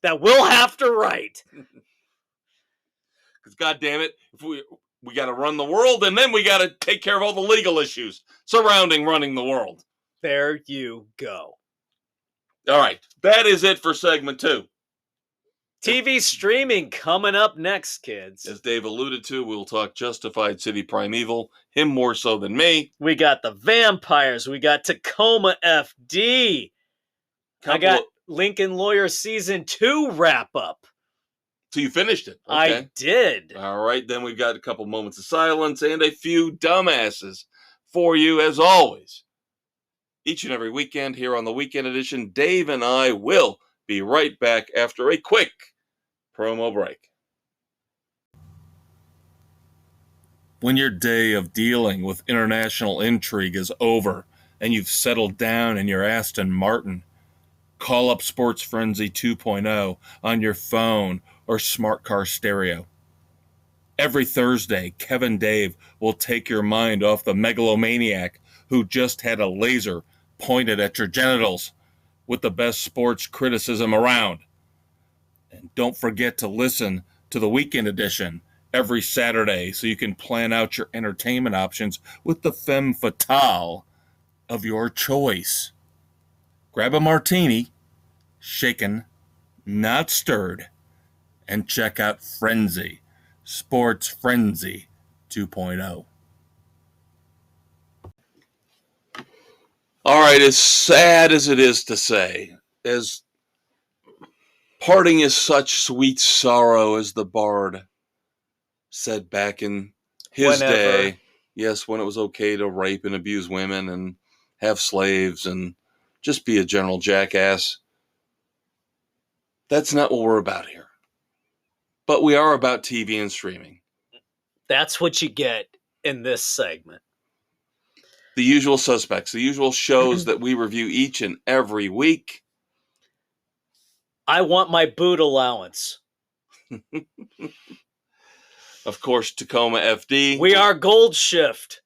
[SPEAKER 2] That we'll have to write.
[SPEAKER 1] Because, goddamn it, if we got to run the world, and then we got to take care of all the legal issues surrounding running the world.
[SPEAKER 2] There you go.
[SPEAKER 1] All right, that is it for segment 2.
[SPEAKER 2] TV streaming coming up next, kids.
[SPEAKER 1] As Dave alluded to, we'll talk Justified City Primeval, him more so than me.
[SPEAKER 2] We got the vampires. We got Tacoma FD. I got Lincoln Lawyer Season 2 wrap-up.
[SPEAKER 1] So you finished it? Okay.
[SPEAKER 2] I did.
[SPEAKER 1] All right, then we've got a couple moments of silence and a few dumbasses for you, as always. Each and every weekend here on the Weekend Edition, Dave and I will be right back after a quick promo break. When your day of dealing with international intrigue is over and you've settled down in your Aston Martin, call up Sports Frenzy 2.0 on your phone or smart car stereo. Every Thursday, Kevin Dave will take your mind off the megalomaniac who just had a laser pointed at your genitals with the best sports criticism around. And don't forget to listen to the weekend edition every Saturday so you can plan out your entertainment options with the femme fatale of your choice. Grab a martini, shaken, not stirred, and check out Frenzy, Sports Frenzy 2.0. All right, as sad as it is to say, as parting is such sweet sorrow, as the bard said back in his day. Yes, when it was okay to rape and abuse women and have slaves and just be a general jackass. That's not what we're about here. But we are about TV and streaming.
[SPEAKER 2] That's what you get in this segment.
[SPEAKER 1] The usual suspects, the usual shows that we review each and every week.
[SPEAKER 2] I want my boot allowance.
[SPEAKER 1] Of course, Tacoma FD.
[SPEAKER 2] We are Gold Shift.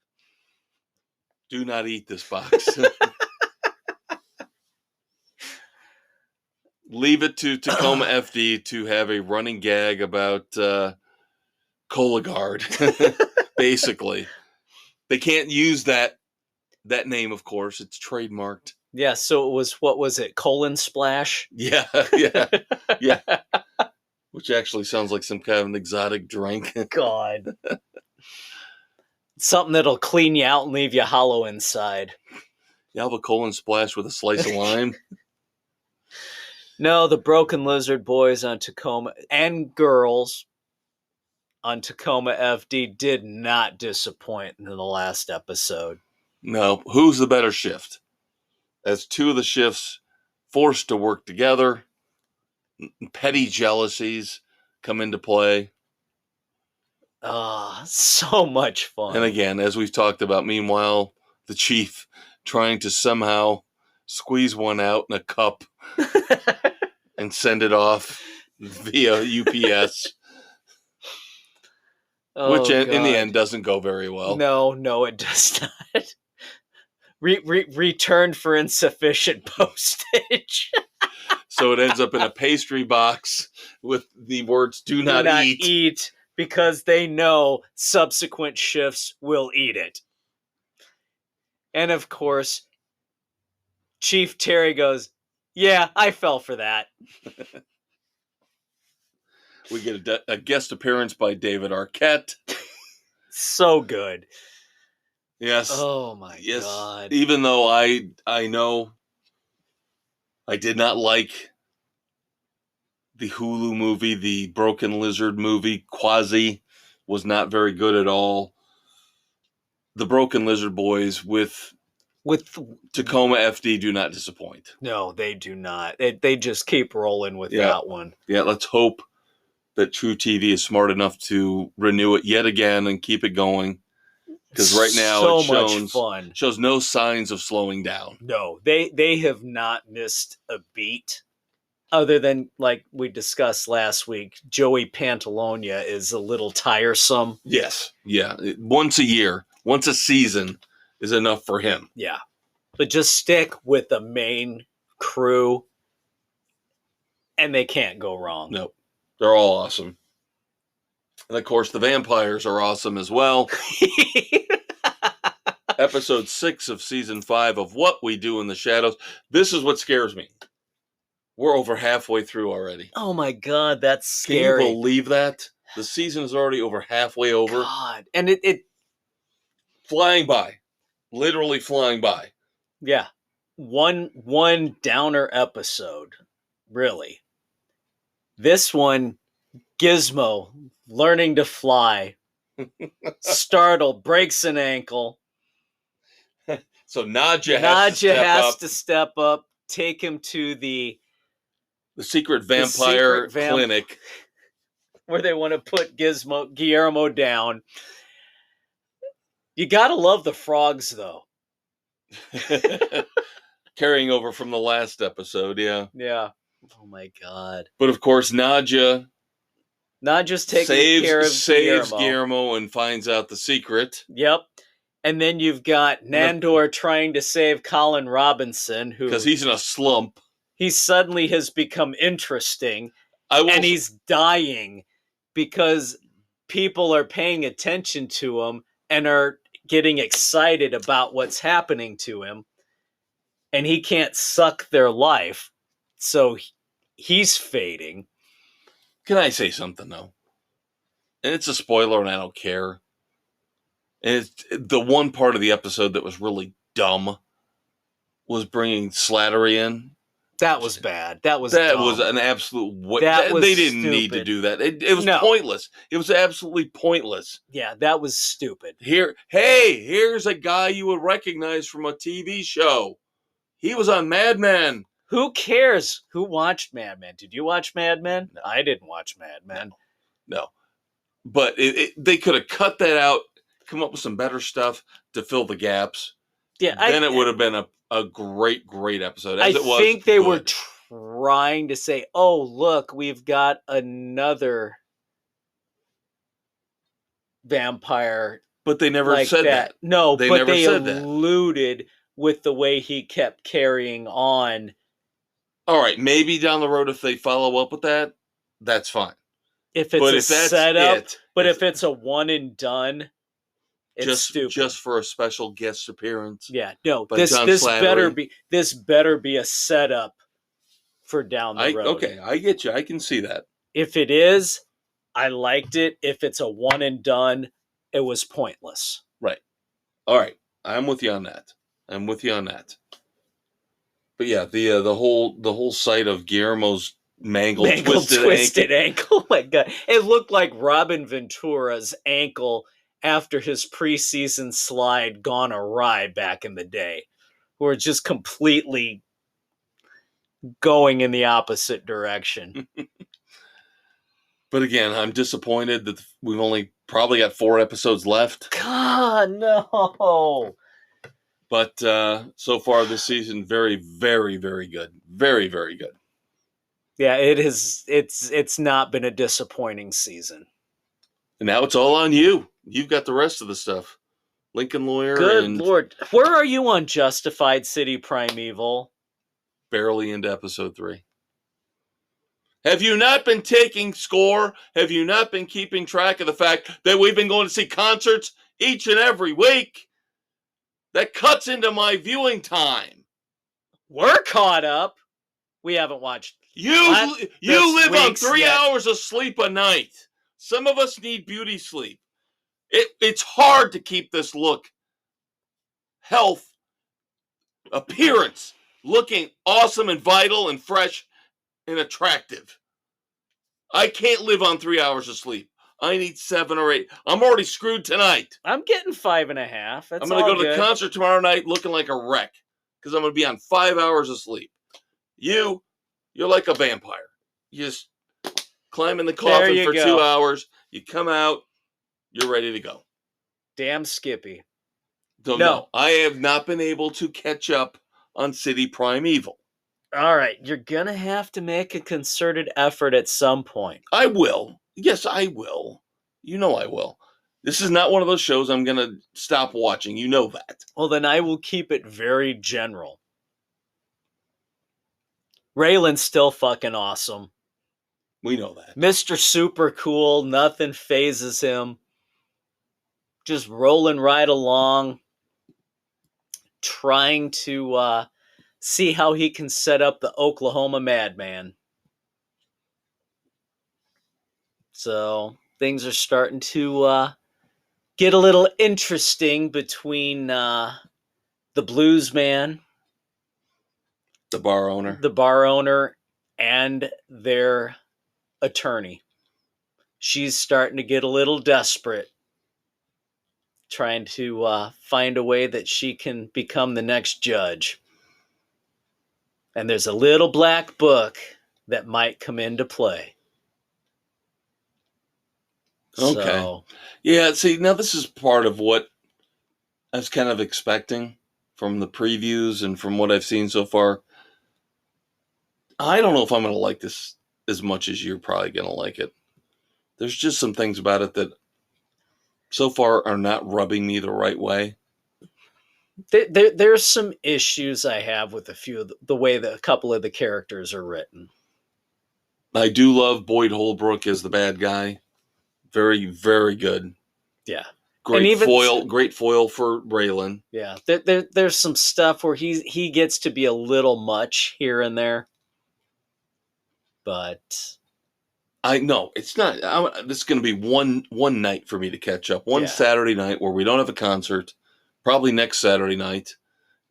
[SPEAKER 1] Do not eat this box. Leave it to Tacoma FD to have a running gag about Cologuard, basically. They can't use that name, of course. It's trademarked.
[SPEAKER 2] Yeah, so it was, what was it, Colon Splash?
[SPEAKER 1] Yeah. Which actually sounds like some kind of an exotic drink.
[SPEAKER 2] God. Something that'll clean you out and leave you hollow inside.
[SPEAKER 1] You have a colon splash with a slice of lime?
[SPEAKER 2] No, the Broken Lizard boys on Tacoma, and girls on Tacoma FD, did not disappoint in the last episode.
[SPEAKER 1] No. Who's the better shift? As two of the shifts forced to work together, petty jealousies come into play.
[SPEAKER 2] So much fun.
[SPEAKER 1] And again, as we've talked about, meanwhile, the chief trying to somehow squeeze one out in a cup and send it off via UPS. Which in the end doesn't go very well.
[SPEAKER 2] No, it does not. Returned for insufficient postage.
[SPEAKER 1] So it ends up in a pastry box with the words, do not eat.
[SPEAKER 2] Because they know subsequent shifts will eat it. And of course, Chief Terry goes, yeah, I fell for that.
[SPEAKER 1] We get a guest appearance by David Arquette.
[SPEAKER 2] So good.
[SPEAKER 1] Yes.
[SPEAKER 2] Oh my God.
[SPEAKER 1] Even though I know I did not like the Hulu movie, the Broken Lizard movie, Quasi, was not very good at all. The Broken Lizard boys with Tacoma FD do not disappoint.
[SPEAKER 2] No, they do not. They just keep rolling with that one.
[SPEAKER 1] Yeah, let's hope that True TV is smart enough to renew it yet again and keep it going. Because right now it shows no signs of slowing down.
[SPEAKER 2] No, they have not missed a beat. Other than, like we discussed last week, Joey Pantalonia is a little tiresome.
[SPEAKER 1] Yes. Yeah. Once a year, once a season is enough for him.
[SPEAKER 2] Yeah. But just stick with the main crew and they can't go wrong.
[SPEAKER 1] Nope. They're all awesome. And of course, the vampires are awesome as well. Episode 6 of season 5 of What We Do in the Shadows. This is what scares me. We're over halfway through already.
[SPEAKER 2] Oh my God, that's scary.
[SPEAKER 1] Can you believe that? The season is already over halfway over.
[SPEAKER 2] God. And it
[SPEAKER 1] flying by. Literally flying by.
[SPEAKER 2] Yeah. One downer episode. Really. This one, Gizmo learning to fly. Startled, breaks an ankle.
[SPEAKER 1] So Nadja has
[SPEAKER 2] to step up, take him to the
[SPEAKER 1] secret vampire clinic
[SPEAKER 2] where they want to put Guillermo down. You gotta love the frogs, though.
[SPEAKER 1] Carrying over from the last episode, yeah.
[SPEAKER 2] Yeah. Oh my God.
[SPEAKER 1] But of course, Nadja
[SPEAKER 2] Not just taking care of
[SPEAKER 1] saves
[SPEAKER 2] Guillermo.
[SPEAKER 1] Guillermo and finds out the secret.
[SPEAKER 2] Yep. And then you've got Nandor trying to save Colin Robinson, who
[SPEAKER 1] because he's in a slump.
[SPEAKER 2] He suddenly has become interesting, and he's dying because people are paying attention to him and are getting excited about what's happening to him, and he can't suck their life, so he's fading.
[SPEAKER 1] Can I say something, though? And it's a spoiler, and I don't care. And it's the one part of the episode that was really dumb was bringing Slattery in.
[SPEAKER 2] That was bad. That was
[SPEAKER 1] an absolute waste. They didn't need to do that. It was pointless. It was absolutely pointless.
[SPEAKER 2] Yeah, that was stupid.
[SPEAKER 1] Here's a guy you would recognize from a TV show. He was on Mad Men.
[SPEAKER 2] Who cares who watched Mad Men? Did you watch Mad Men?
[SPEAKER 1] No.
[SPEAKER 2] I didn't watch Mad Men.
[SPEAKER 1] No. But they could have cut that out, come up with some better stuff to fill the gaps.
[SPEAKER 2] Yeah,
[SPEAKER 1] then it would have been a great, great episode.
[SPEAKER 2] I think they were trying to say, oh, look, we've got another vampire.
[SPEAKER 1] But they never said that.
[SPEAKER 2] No, they alluded with the way he kept carrying on.
[SPEAKER 1] All right, maybe down the road if they follow up with that, that's fine.
[SPEAKER 2] If it's a setup, but if it's a one and done, it's stupid.
[SPEAKER 1] Just for a special guest appearance.
[SPEAKER 2] Yeah, no. This better be a setup for down the road.
[SPEAKER 1] Okay, I get you. I can see that.
[SPEAKER 2] If it is, I liked it. If it's a one and done, it was pointless.
[SPEAKER 1] Right. All right. I'm with you on that. But yeah, the whole sight of Guillermo's mangled twisted ankle.
[SPEAKER 2] Oh my god. It looked like Robin Ventura's ankle after his preseason slide gone awry back in the day, where it's just completely going in the opposite direction.
[SPEAKER 1] But again, I'm disappointed that we've only probably got 4 episodes left.
[SPEAKER 2] God, no.
[SPEAKER 1] But so far this season, very, very, very good. Very, very good.
[SPEAKER 2] Yeah, it is. It's not been a disappointing season.
[SPEAKER 1] And now it's all on you. You've got the rest of the stuff. Lincoln Lawyer.
[SPEAKER 2] Good Lord. Where are you on Justified City Primeval?
[SPEAKER 1] Barely into episode 3. Have you not been taking score? Have you not been keeping track of the fact that we've been going to see concerts each and every week? That cuts into my viewing time.
[SPEAKER 2] We're caught up. We haven't watched.
[SPEAKER 1] You live on 3 hours of sleep a night. Some of us need beauty sleep. It's hard to keep this look, health, appearance, looking awesome and vital and fresh and attractive. I can't live on 3 hours of sleep. I need 7 or 8. I'm already screwed tonight.
[SPEAKER 2] I'm getting 5.5.
[SPEAKER 1] I'm going to go to the concert tomorrow night looking like a wreck because I'm going to be on 5 hours of sleep. You're like a vampire. You just climb in the coffin for 2 hours. You come out. You're ready to go.
[SPEAKER 2] Damn Skippy.
[SPEAKER 1] No, I have not been able to catch up on City Primeval.
[SPEAKER 2] All right, you're going to have to make a concerted effort at some point.
[SPEAKER 1] I will. Yes, I will. You know I will. This is not one of those shows I'm going to stop watching. You know that.
[SPEAKER 2] Well, then I will keep it very general. Raylan's still fucking awesome.
[SPEAKER 1] We know that.
[SPEAKER 2] Mr. Super Cool, nothing phases him. Just rolling right along, trying to see how he can set up the Oklahoma Madman. So things are starting to get a little interesting between the blues man,
[SPEAKER 1] the bar
[SPEAKER 2] owner, and their attorney. She's starting to get a little desperate, trying to find a way that she can become the next judge. And there's a little black book that might come into play.
[SPEAKER 1] Okay.
[SPEAKER 2] So,
[SPEAKER 1] yeah, see, now this is part of what I was kind of expecting from the previews and from what I've seen so far. I don't know if I'm going to like this as much as you're probably going to like it. there's just some things about it that so far are not rubbing me the right way.
[SPEAKER 2] There's some issues I have with a few of the way that a couple of the characters are written.
[SPEAKER 1] I do love Boyd Holbrook as the bad guy. Very, very good.
[SPEAKER 2] Yeah.
[SPEAKER 1] Great foil for Raylan.
[SPEAKER 2] Yeah. There's some stuff where he gets to be a little much here and there. But
[SPEAKER 1] I know it's not. This is going to be one night for me to catch up. One Saturday night where we don't have a concert. Probably next Saturday night,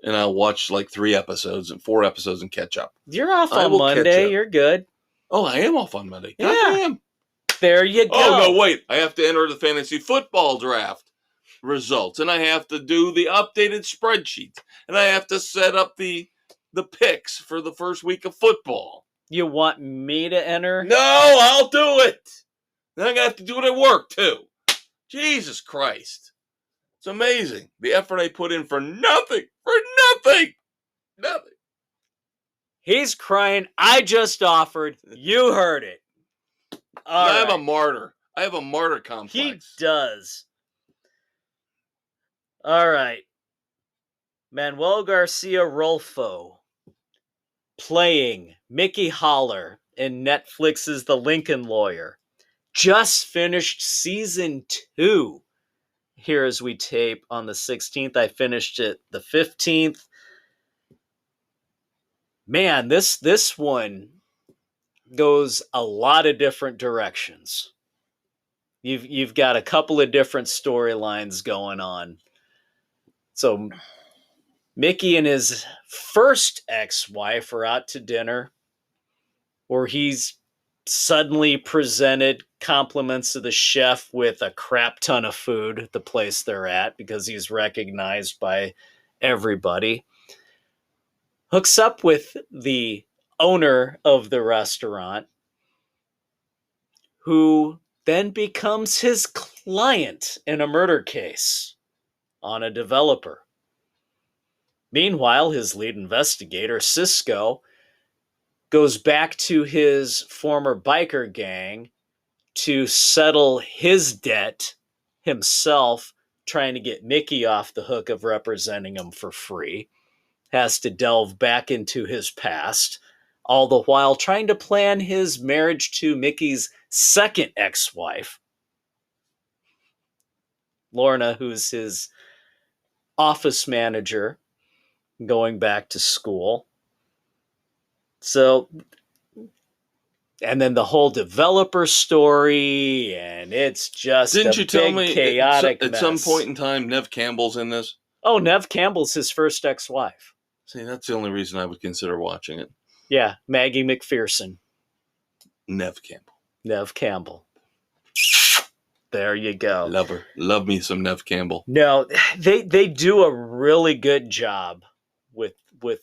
[SPEAKER 1] and I'll watch like 4 episodes and catch up.
[SPEAKER 2] You're off on Monday. You're good.
[SPEAKER 1] Oh, I am off on Monday.
[SPEAKER 2] Yeah. Damn. There you go.
[SPEAKER 1] Oh no, wait! I have to enter the fantasy football draft results, and I have to do the updated spreadsheet, and I have to set up the picks for the first week of football.
[SPEAKER 2] You want me to enter?
[SPEAKER 1] No, I'll do it. Then I'm going to have to do it at work, too. Jesus Christ. It's amazing. The effort I put in for nothing. Nothing.
[SPEAKER 2] He's crying. I just offered. You heard it.
[SPEAKER 1] I have a martyr. I have a martyr complex.
[SPEAKER 2] He does. All right. Manuel Garcia Rolfo playing Mickey Holler in Netflix's The Lincoln Lawyer. Just finished season 2 here as we tape on the 16th. I finished it the 15th. Man, this one goes a lot of different directions. You've got a couple of different storylines going on. So Mickey and his first ex-wife are out to dinner where he's suddenly presented compliments of the chef with a crap ton of food at the place they're at because he's recognized by everybody. Hooks up with the owner of the restaurant, who then becomes his client in a murder case on a developer. Meanwhile, his lead investigator, Cisco, goes back to his former biker gang to settle his debt himself, trying to get Mickey off the hook of representing him for free. Has to delve back into his past, all the while trying to plan his marriage to Mickey's second ex-wife, Lorna, who's his office manager, going back to school. So, and then the whole developer story, and it's just
[SPEAKER 1] Didn't you tell me
[SPEAKER 2] chaotic
[SPEAKER 1] at
[SPEAKER 2] mess.
[SPEAKER 1] some point in time Nev Campbell's in this?
[SPEAKER 2] Oh, Nev Campbell's his first ex-wife.
[SPEAKER 1] See, that's the only reason I would consider watching it.
[SPEAKER 2] Yeah, Maggie McPherson.
[SPEAKER 1] Nev Campbell.
[SPEAKER 2] There you go.
[SPEAKER 1] Love her. Love me some Nev Campbell.
[SPEAKER 2] No, they do a really good job with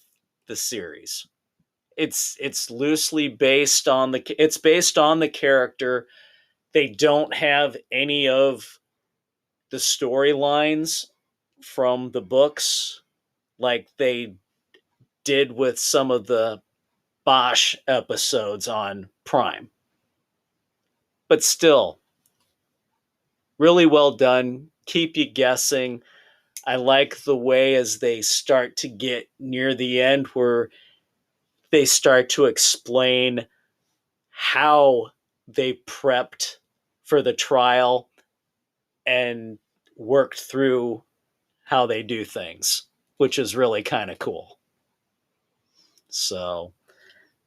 [SPEAKER 2] the series. It's loosely based on the character. They don't have any of the storylines from the books like they did with some of the Bosch episodes on Prime. But still, really well done. Keep you guessing. I like the way as they start to get near the end where they start to explain how they prepped for the trial and worked through how they do things, which is really kind of cool. So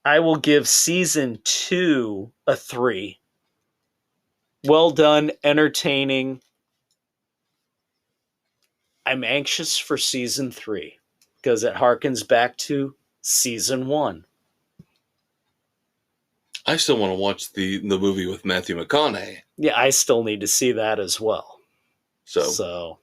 [SPEAKER 2] I will give season 2 a 3. Well done, entertaining. I'm anxious for season 3 because it harkens back to season 1.
[SPEAKER 1] I still want to watch the movie with Matthew McConaughey.
[SPEAKER 2] Yeah, I still need to see that as well. So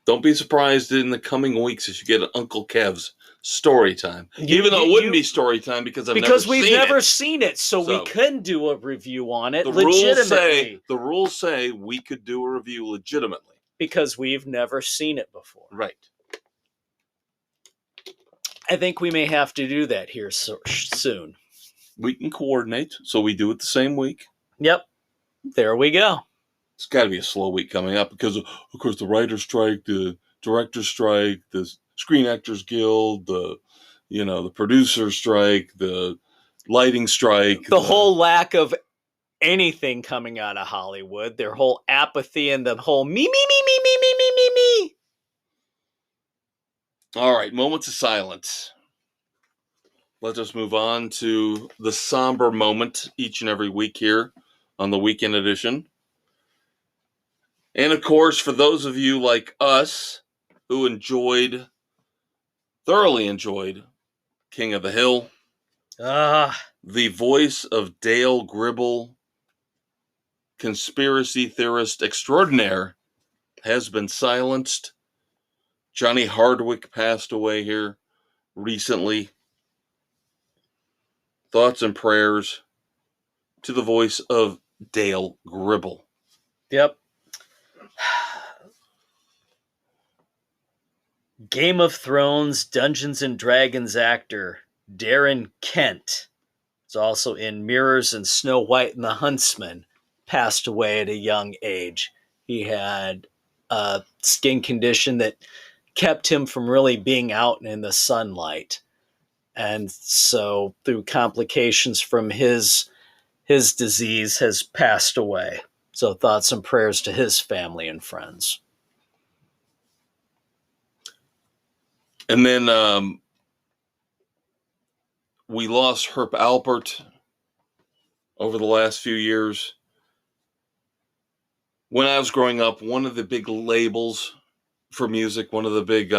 [SPEAKER 1] don't be surprised in the coming weeks if you get Uncle Kev's story time. Even though it wouldn't be story time because we've never seen it.
[SPEAKER 2] So we couldn't do a review on it
[SPEAKER 1] legitimately. The rules say we could do a review legitimately.
[SPEAKER 2] Because we've never seen it before.
[SPEAKER 1] Right.
[SPEAKER 2] I think we may have to do that here soon.
[SPEAKER 1] We can coordinate, so we do it the same week.
[SPEAKER 2] Yep. There we go.
[SPEAKER 1] It's got to be a slow week coming up because, of course, the writer's strike, the director's strike, the Screen Actors Guild, the producer strike, the lighting strike.
[SPEAKER 2] The whole lack of anything coming out of Hollywood, their whole apathy and the whole me.
[SPEAKER 1] All right, moments of silence. Let us move on to the somber moment each and every week here on the weekend edition. And of course, for those of you like us who thoroughly enjoyed King of the Hill, the voice of Dale Gribble, conspiracy theorist extraordinaire, has been silenced. Johnny Hardwick passed away here recently. Thoughts and prayers to the voice of Dale Gribble.
[SPEAKER 2] Yep. Game of Thrones, Dungeons and Dragons actor Darren Kent is also in Mirrors and Snow White and the Huntsman. Passed away at a young age. He had a skin condition that kept him from really being out in the sunlight. And so through complications from his disease has passed away. So thoughts and prayers to his family and friends.
[SPEAKER 1] And then we lost Herb Alpert over the last few years. When I was growing up, one of the big labels for music, one of the big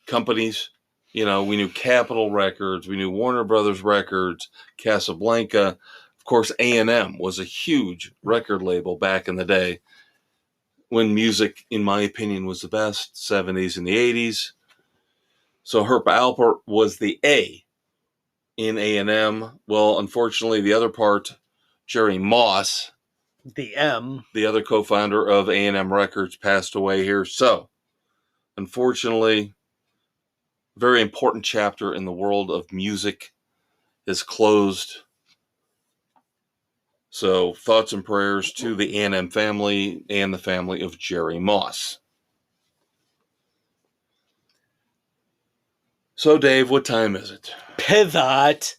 [SPEAKER 1] companies, we knew Capitol Records, we knew Warner Brothers Records, Casablanca. Of course, A&M was a huge record label back in the day when music, in my opinion, was the best, 70s and the 80s. So Herb Alpert was the A in A&M. Well, unfortunately, the other part, Jerry Moss,
[SPEAKER 2] the M,
[SPEAKER 1] the other co-founder of A&M Records, passed away here. So, unfortunately, very important chapter in the world of music is closed. So, thoughts and prayers to the A&M family and the family of Jerry Moss. So, Dave, what time is it?
[SPEAKER 2] Pivot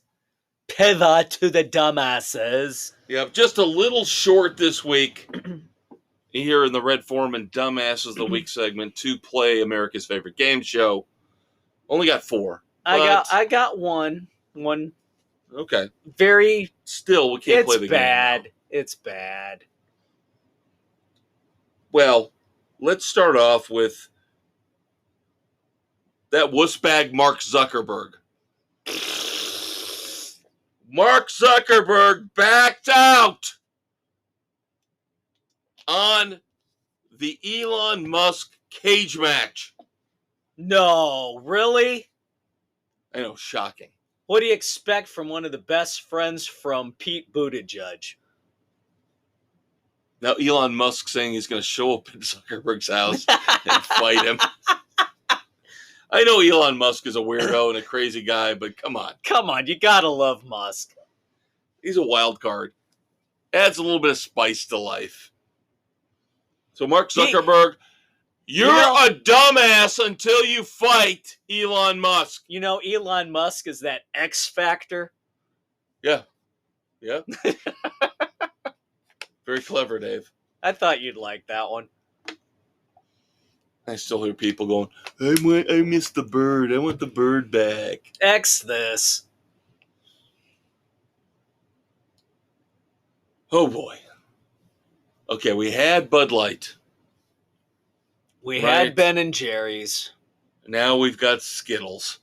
[SPEAKER 2] to the dumbasses.
[SPEAKER 1] Yeah, just a little short this week here in the Red Foreman Dumbasses of the Week segment to play America's favorite game show. Only got 4.
[SPEAKER 2] I got one.
[SPEAKER 1] Okay.
[SPEAKER 2] Very.
[SPEAKER 1] Still, we can't play the
[SPEAKER 2] game.
[SPEAKER 1] Though.
[SPEAKER 2] It's bad.
[SPEAKER 1] Well, let's start off with that wussbag Mark Zuckerberg. Mark Zuckerberg backed out on the Elon Musk cage match.
[SPEAKER 2] No, really?
[SPEAKER 1] I know, shocking.
[SPEAKER 2] What do you expect from one of the best friends from Pete Buttigieg?
[SPEAKER 1] Now Elon Musk saying he's going to show up at Zuckerberg's house and fight him. I know Elon Musk is a weirdo and a crazy guy, but come on.
[SPEAKER 2] Come on, you gotta love Musk.
[SPEAKER 1] He's a wild card. Adds a little bit of spice to life. So Mark Zuckerberg, you're a dumbass until you fight Elon Musk.
[SPEAKER 2] You know, Elon Musk is that X Factor.
[SPEAKER 1] Yeah. Yeah. Very clever, Dave.
[SPEAKER 2] I thought you'd like that one.
[SPEAKER 1] I still hear people going, I miss the bird. I want the bird back.
[SPEAKER 2] X this.
[SPEAKER 1] Oh, boy. Okay, we had Bud Light.
[SPEAKER 2] We had Ben and Jerry's.
[SPEAKER 1] Now we've got Skittles.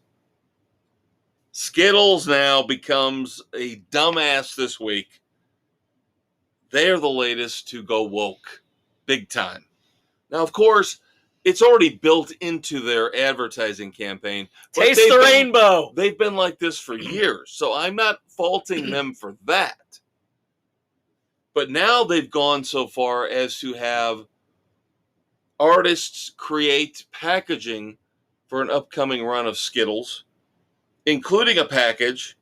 [SPEAKER 1] Skittles now becomes a dumbass this week. They're the latest to go woke. Big time. Now, of course, it's already built into their advertising campaign.
[SPEAKER 2] Taste the rainbow.
[SPEAKER 1] They've been like this for years, so I'm not faulting them for that. But now they've gone so far as to have artists create packaging for an upcoming run of Skittles, including a package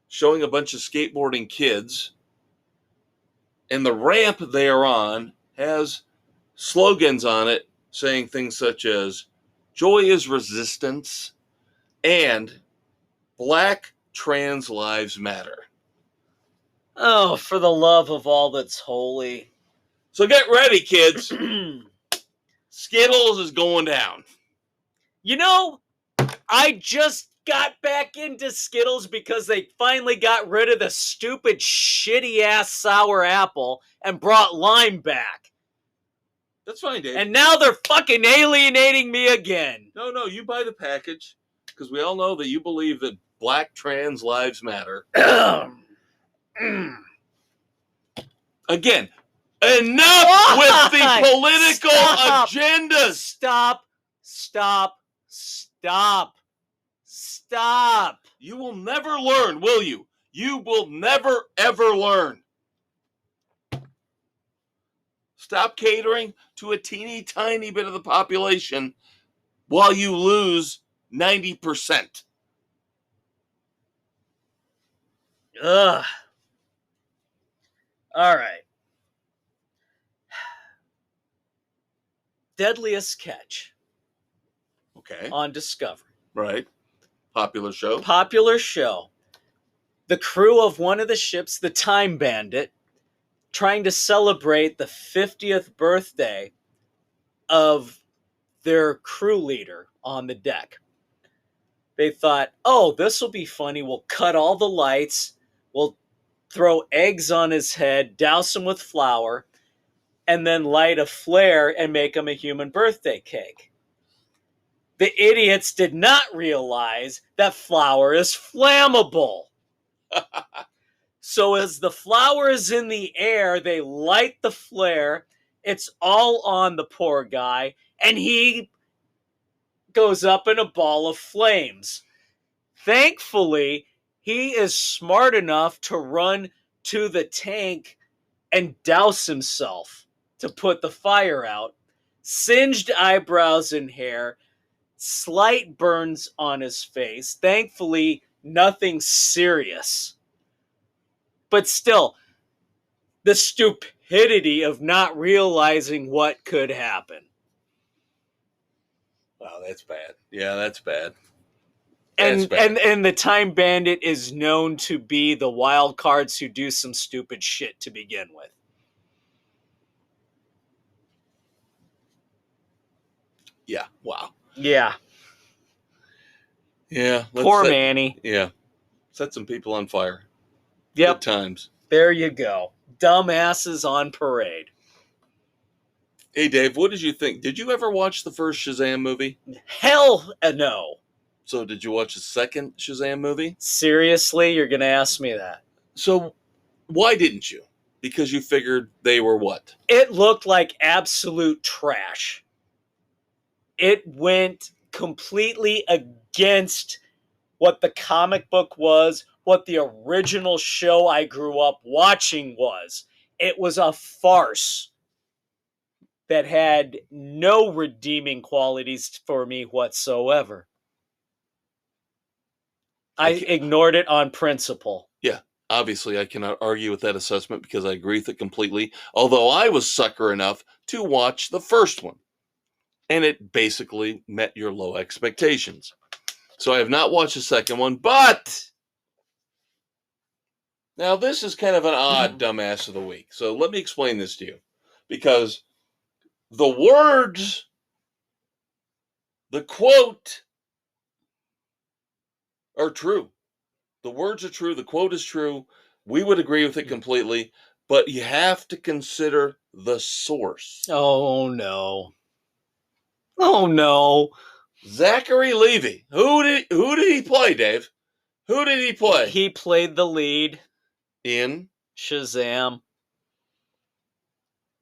[SPEAKER 1] showing a bunch of skateboarding kids And the ramp they are on has slogans on it saying things such as joy is resistance and Black trans lives matter.
[SPEAKER 2] Oh, for the love of all that's holy.
[SPEAKER 1] So get ready, kids. Skittles is going down.
[SPEAKER 2] You know, I just got back into Skittles because they finally got rid of the stupid, shitty-ass sour apple and brought lime back.
[SPEAKER 1] That's fine, Dave.
[SPEAKER 2] And now they're fucking alienating me again.
[SPEAKER 1] No, you buy the package because we all know that you believe that Black trans lives matter. Again, enough with the political agendas.
[SPEAKER 2] Stop.
[SPEAKER 1] You will never learn, will you? You will never, ever learn. Stop catering to a teeny tiny bit of the population while you lose 90%.
[SPEAKER 2] Ugh. All right. Deadliest Catch.
[SPEAKER 1] Okay.
[SPEAKER 2] On Discovery.
[SPEAKER 1] Right. Popular show.
[SPEAKER 2] The crew of one of the ships, the Time Bandit, trying to celebrate the 50th birthday of their crew leader on the deck. They thought, oh, this will be funny. We'll cut all the lights. We'll throw eggs on his head, douse him with flour, and then light a flare and make him a human birthday cake. The idiots did not realize that flour is flammable. So as the flour is in the air, they light the flare. It's all on the poor guy, and he goes up in a ball of flames. Thankfully, he is smart enough to run to the tank and douse himself to put the fire out. Singed eyebrows and hair, slight burns on his face. Thankfully, nothing serious. But still, the stupidity of not realizing what could happen.
[SPEAKER 1] Wow, that's bad. Yeah, that's bad.
[SPEAKER 2] And the Time Bandit is known to be the wild cards who do some stupid shit to begin with.
[SPEAKER 1] Yeah, wow.
[SPEAKER 2] Yeah.
[SPEAKER 1] Yeah.
[SPEAKER 2] Poor Manny.
[SPEAKER 1] Yeah. Set some people on fire.
[SPEAKER 2] Yep.
[SPEAKER 1] Good times.
[SPEAKER 2] There you go. Dumbasses on parade.
[SPEAKER 1] Hey, Dave, what did you think? Did you ever watch the first Shazam movie?
[SPEAKER 2] Hell no.
[SPEAKER 1] So did you watch the second Shazam movie?
[SPEAKER 2] Seriously? You're going to ask me that?
[SPEAKER 1] So why didn't you? Because you figured they were what?
[SPEAKER 2] It looked like absolute trash. It went completely against what the comic book was, what the original show I grew up watching was. It was a farce that had no redeeming qualities for me whatsoever. I ignored it on principle.
[SPEAKER 1] Yeah, obviously I cannot argue with that assessment because I agree with it completely, although I was sucker enough to watch the first one, and it basically met your low expectations. So I have not watched the second one, but now this is kind of an odd dumbass of the week. So let me explain this to you, because the words, the quote, are true. The words are true. The quote is true. We would agree with it completely, but you have to consider the source.
[SPEAKER 2] Oh, no. Oh, no.
[SPEAKER 1] Zachary Levi. Who did he play, Dave? Who did he play?
[SPEAKER 2] He played the lead
[SPEAKER 1] in
[SPEAKER 2] Shazam.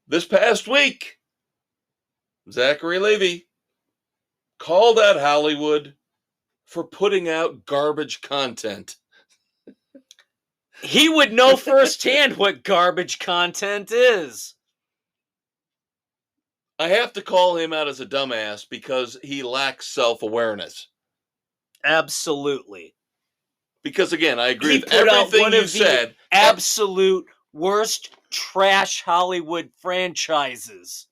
[SPEAKER 1] This past week, Zachary Levi called out Hollywood for putting out garbage content.
[SPEAKER 2] He would know firsthand what garbage content is.
[SPEAKER 1] I have to call him out as a dumbass because he lacks self-awareness.
[SPEAKER 2] Absolutely.
[SPEAKER 1] Because again, I agree with everything you said.
[SPEAKER 2] Absolute worst trash Hollywood franchises.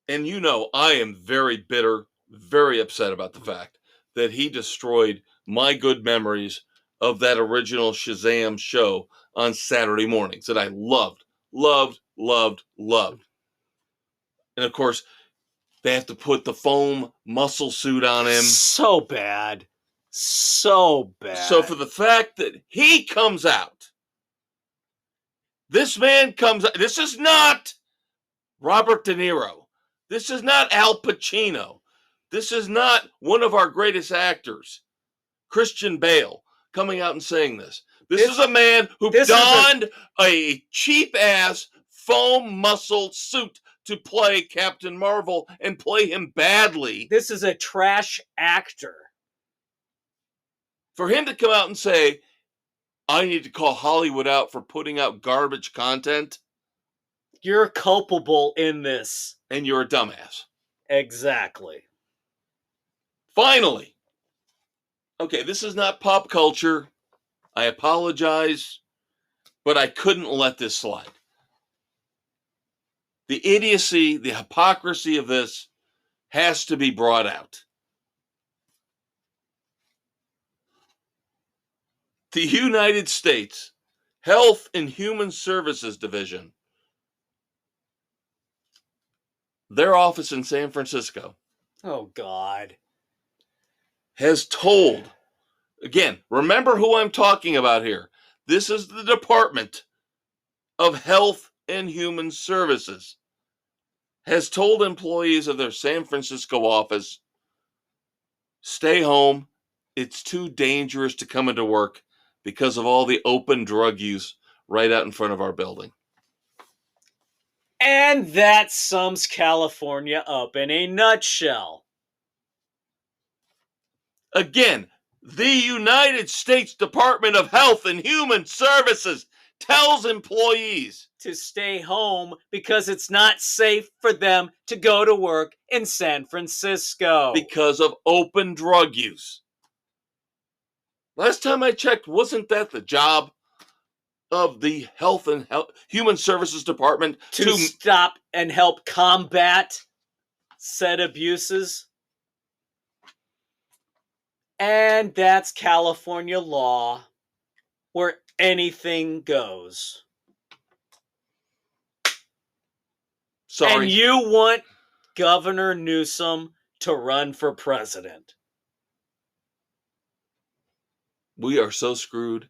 [SPEAKER 1] And I am very bitter, very upset about the fact that he destroyed my good memories of that original Shazam show on Saturday mornings that I loved, loved, loved, loved. And of course, they have to put the foam muscle suit on him.
[SPEAKER 2] So bad. So bad.
[SPEAKER 1] So for the fact that he comes out, this man comes out, this is not Robert De Niro. This is not Al Pacino. This is not one of our greatest actors, Christian Bale, coming out and saying this. This is a man who donned a cheap-ass foam muscle suit to play Captain Marvel and play him badly.
[SPEAKER 2] This is a trash actor.
[SPEAKER 1] For him to come out and say, I need to call Hollywood out for putting out garbage content.
[SPEAKER 2] You're culpable in this.
[SPEAKER 1] And you're a dumbass.
[SPEAKER 2] Exactly.
[SPEAKER 1] Finally. Okay, this is not pop culture. I apologize, but I couldn't let this slide. The idiocy, the hypocrisy of this has to be brought out. The United States Health and Human Services Division, their office in San Francisco,
[SPEAKER 2] oh God,
[SPEAKER 1] has told, again, remember who I'm talking about here. This is the Department of Health and Human Services, has told employees of their San Francisco office, stay home. It's too dangerous to come into work because of all the open drug use right out in front of our building.
[SPEAKER 2] And that sums California up in a nutshell.
[SPEAKER 1] Again, the United States Department of Health and Human Services tells employees
[SPEAKER 2] to stay home because it's not safe for them to go to work in San Francisco.
[SPEAKER 1] Because of open drug use. Last time I checked, wasn't that the job of the Health and Human Services Department
[SPEAKER 2] to stop and help combat said abuses? And that's California law, where anything goes.
[SPEAKER 1] Sorry.
[SPEAKER 2] And you want Governor Newsom to run for president.
[SPEAKER 1] We are so screwed.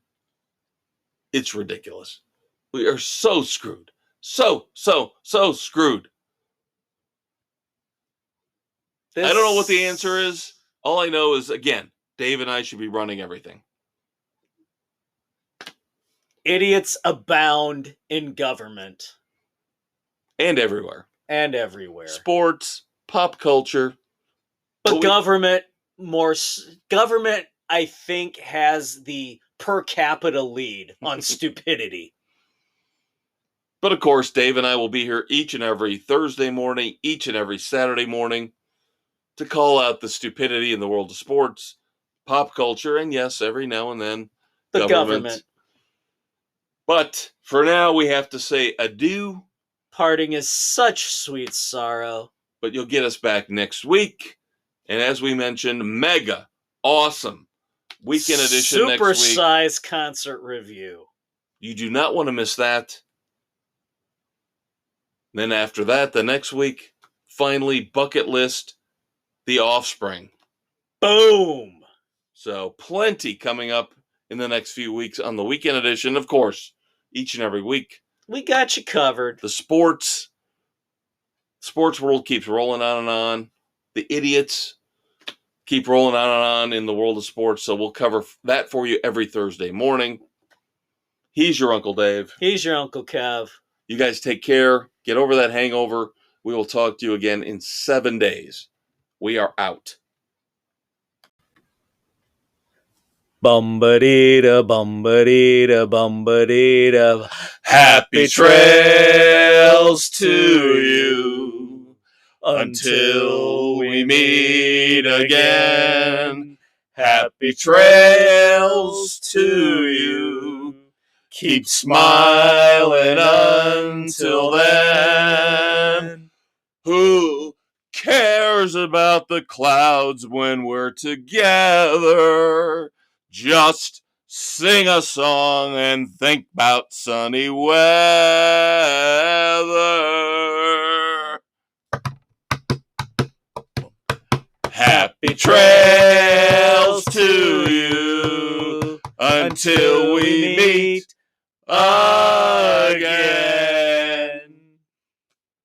[SPEAKER 1] It's ridiculous. We are so screwed. So screwed. I don't know what the answer is. All I know is, again, Dave and I should be running everything.
[SPEAKER 2] Idiots abound in government.
[SPEAKER 1] And everywhere.
[SPEAKER 2] And everywhere.
[SPEAKER 1] Sports, pop culture.
[SPEAKER 2] But government, I think, has the per capita lead on stupidity.
[SPEAKER 1] But of course, Dave and I will be here each and every Thursday morning, each and every Saturday morning, to call out the stupidity in the world of sports, pop culture, and yes, every now and then,
[SPEAKER 2] the government.
[SPEAKER 1] But for now, we have to say adieu.
[SPEAKER 2] Parting is such sweet sorrow.
[SPEAKER 1] But you'll get us back next week. And as we mentioned, mega awesome weekend edition next week.
[SPEAKER 2] Super-size concert review.
[SPEAKER 1] You do not want to miss that. Then after that, the next week, finally, bucket list, The Offspring.
[SPEAKER 2] Boom!
[SPEAKER 1] So plenty coming up in the next few weeks on the weekend edition, of course, each and every week.
[SPEAKER 2] We got you covered.
[SPEAKER 1] The sports world keeps rolling on and on. The idiots keep rolling on and on in the world of sports. So we'll cover that for you every Thursday morning. He's your Uncle Dave.
[SPEAKER 2] He's your Uncle Kev.
[SPEAKER 1] You guys take care. Get over that hangover. We will talk to you again in 7 days. We are out.
[SPEAKER 2] Bum-ba-dee-da, bum-ba-dee-da, bum-ba-dee-da. Happy trails to you until we meet again. Happy trails to you.
[SPEAKER 1] Keep smiling until then. Who cares about the clouds when we're together? Just sing a song and think about sunny weather. Happy trails to you until we meet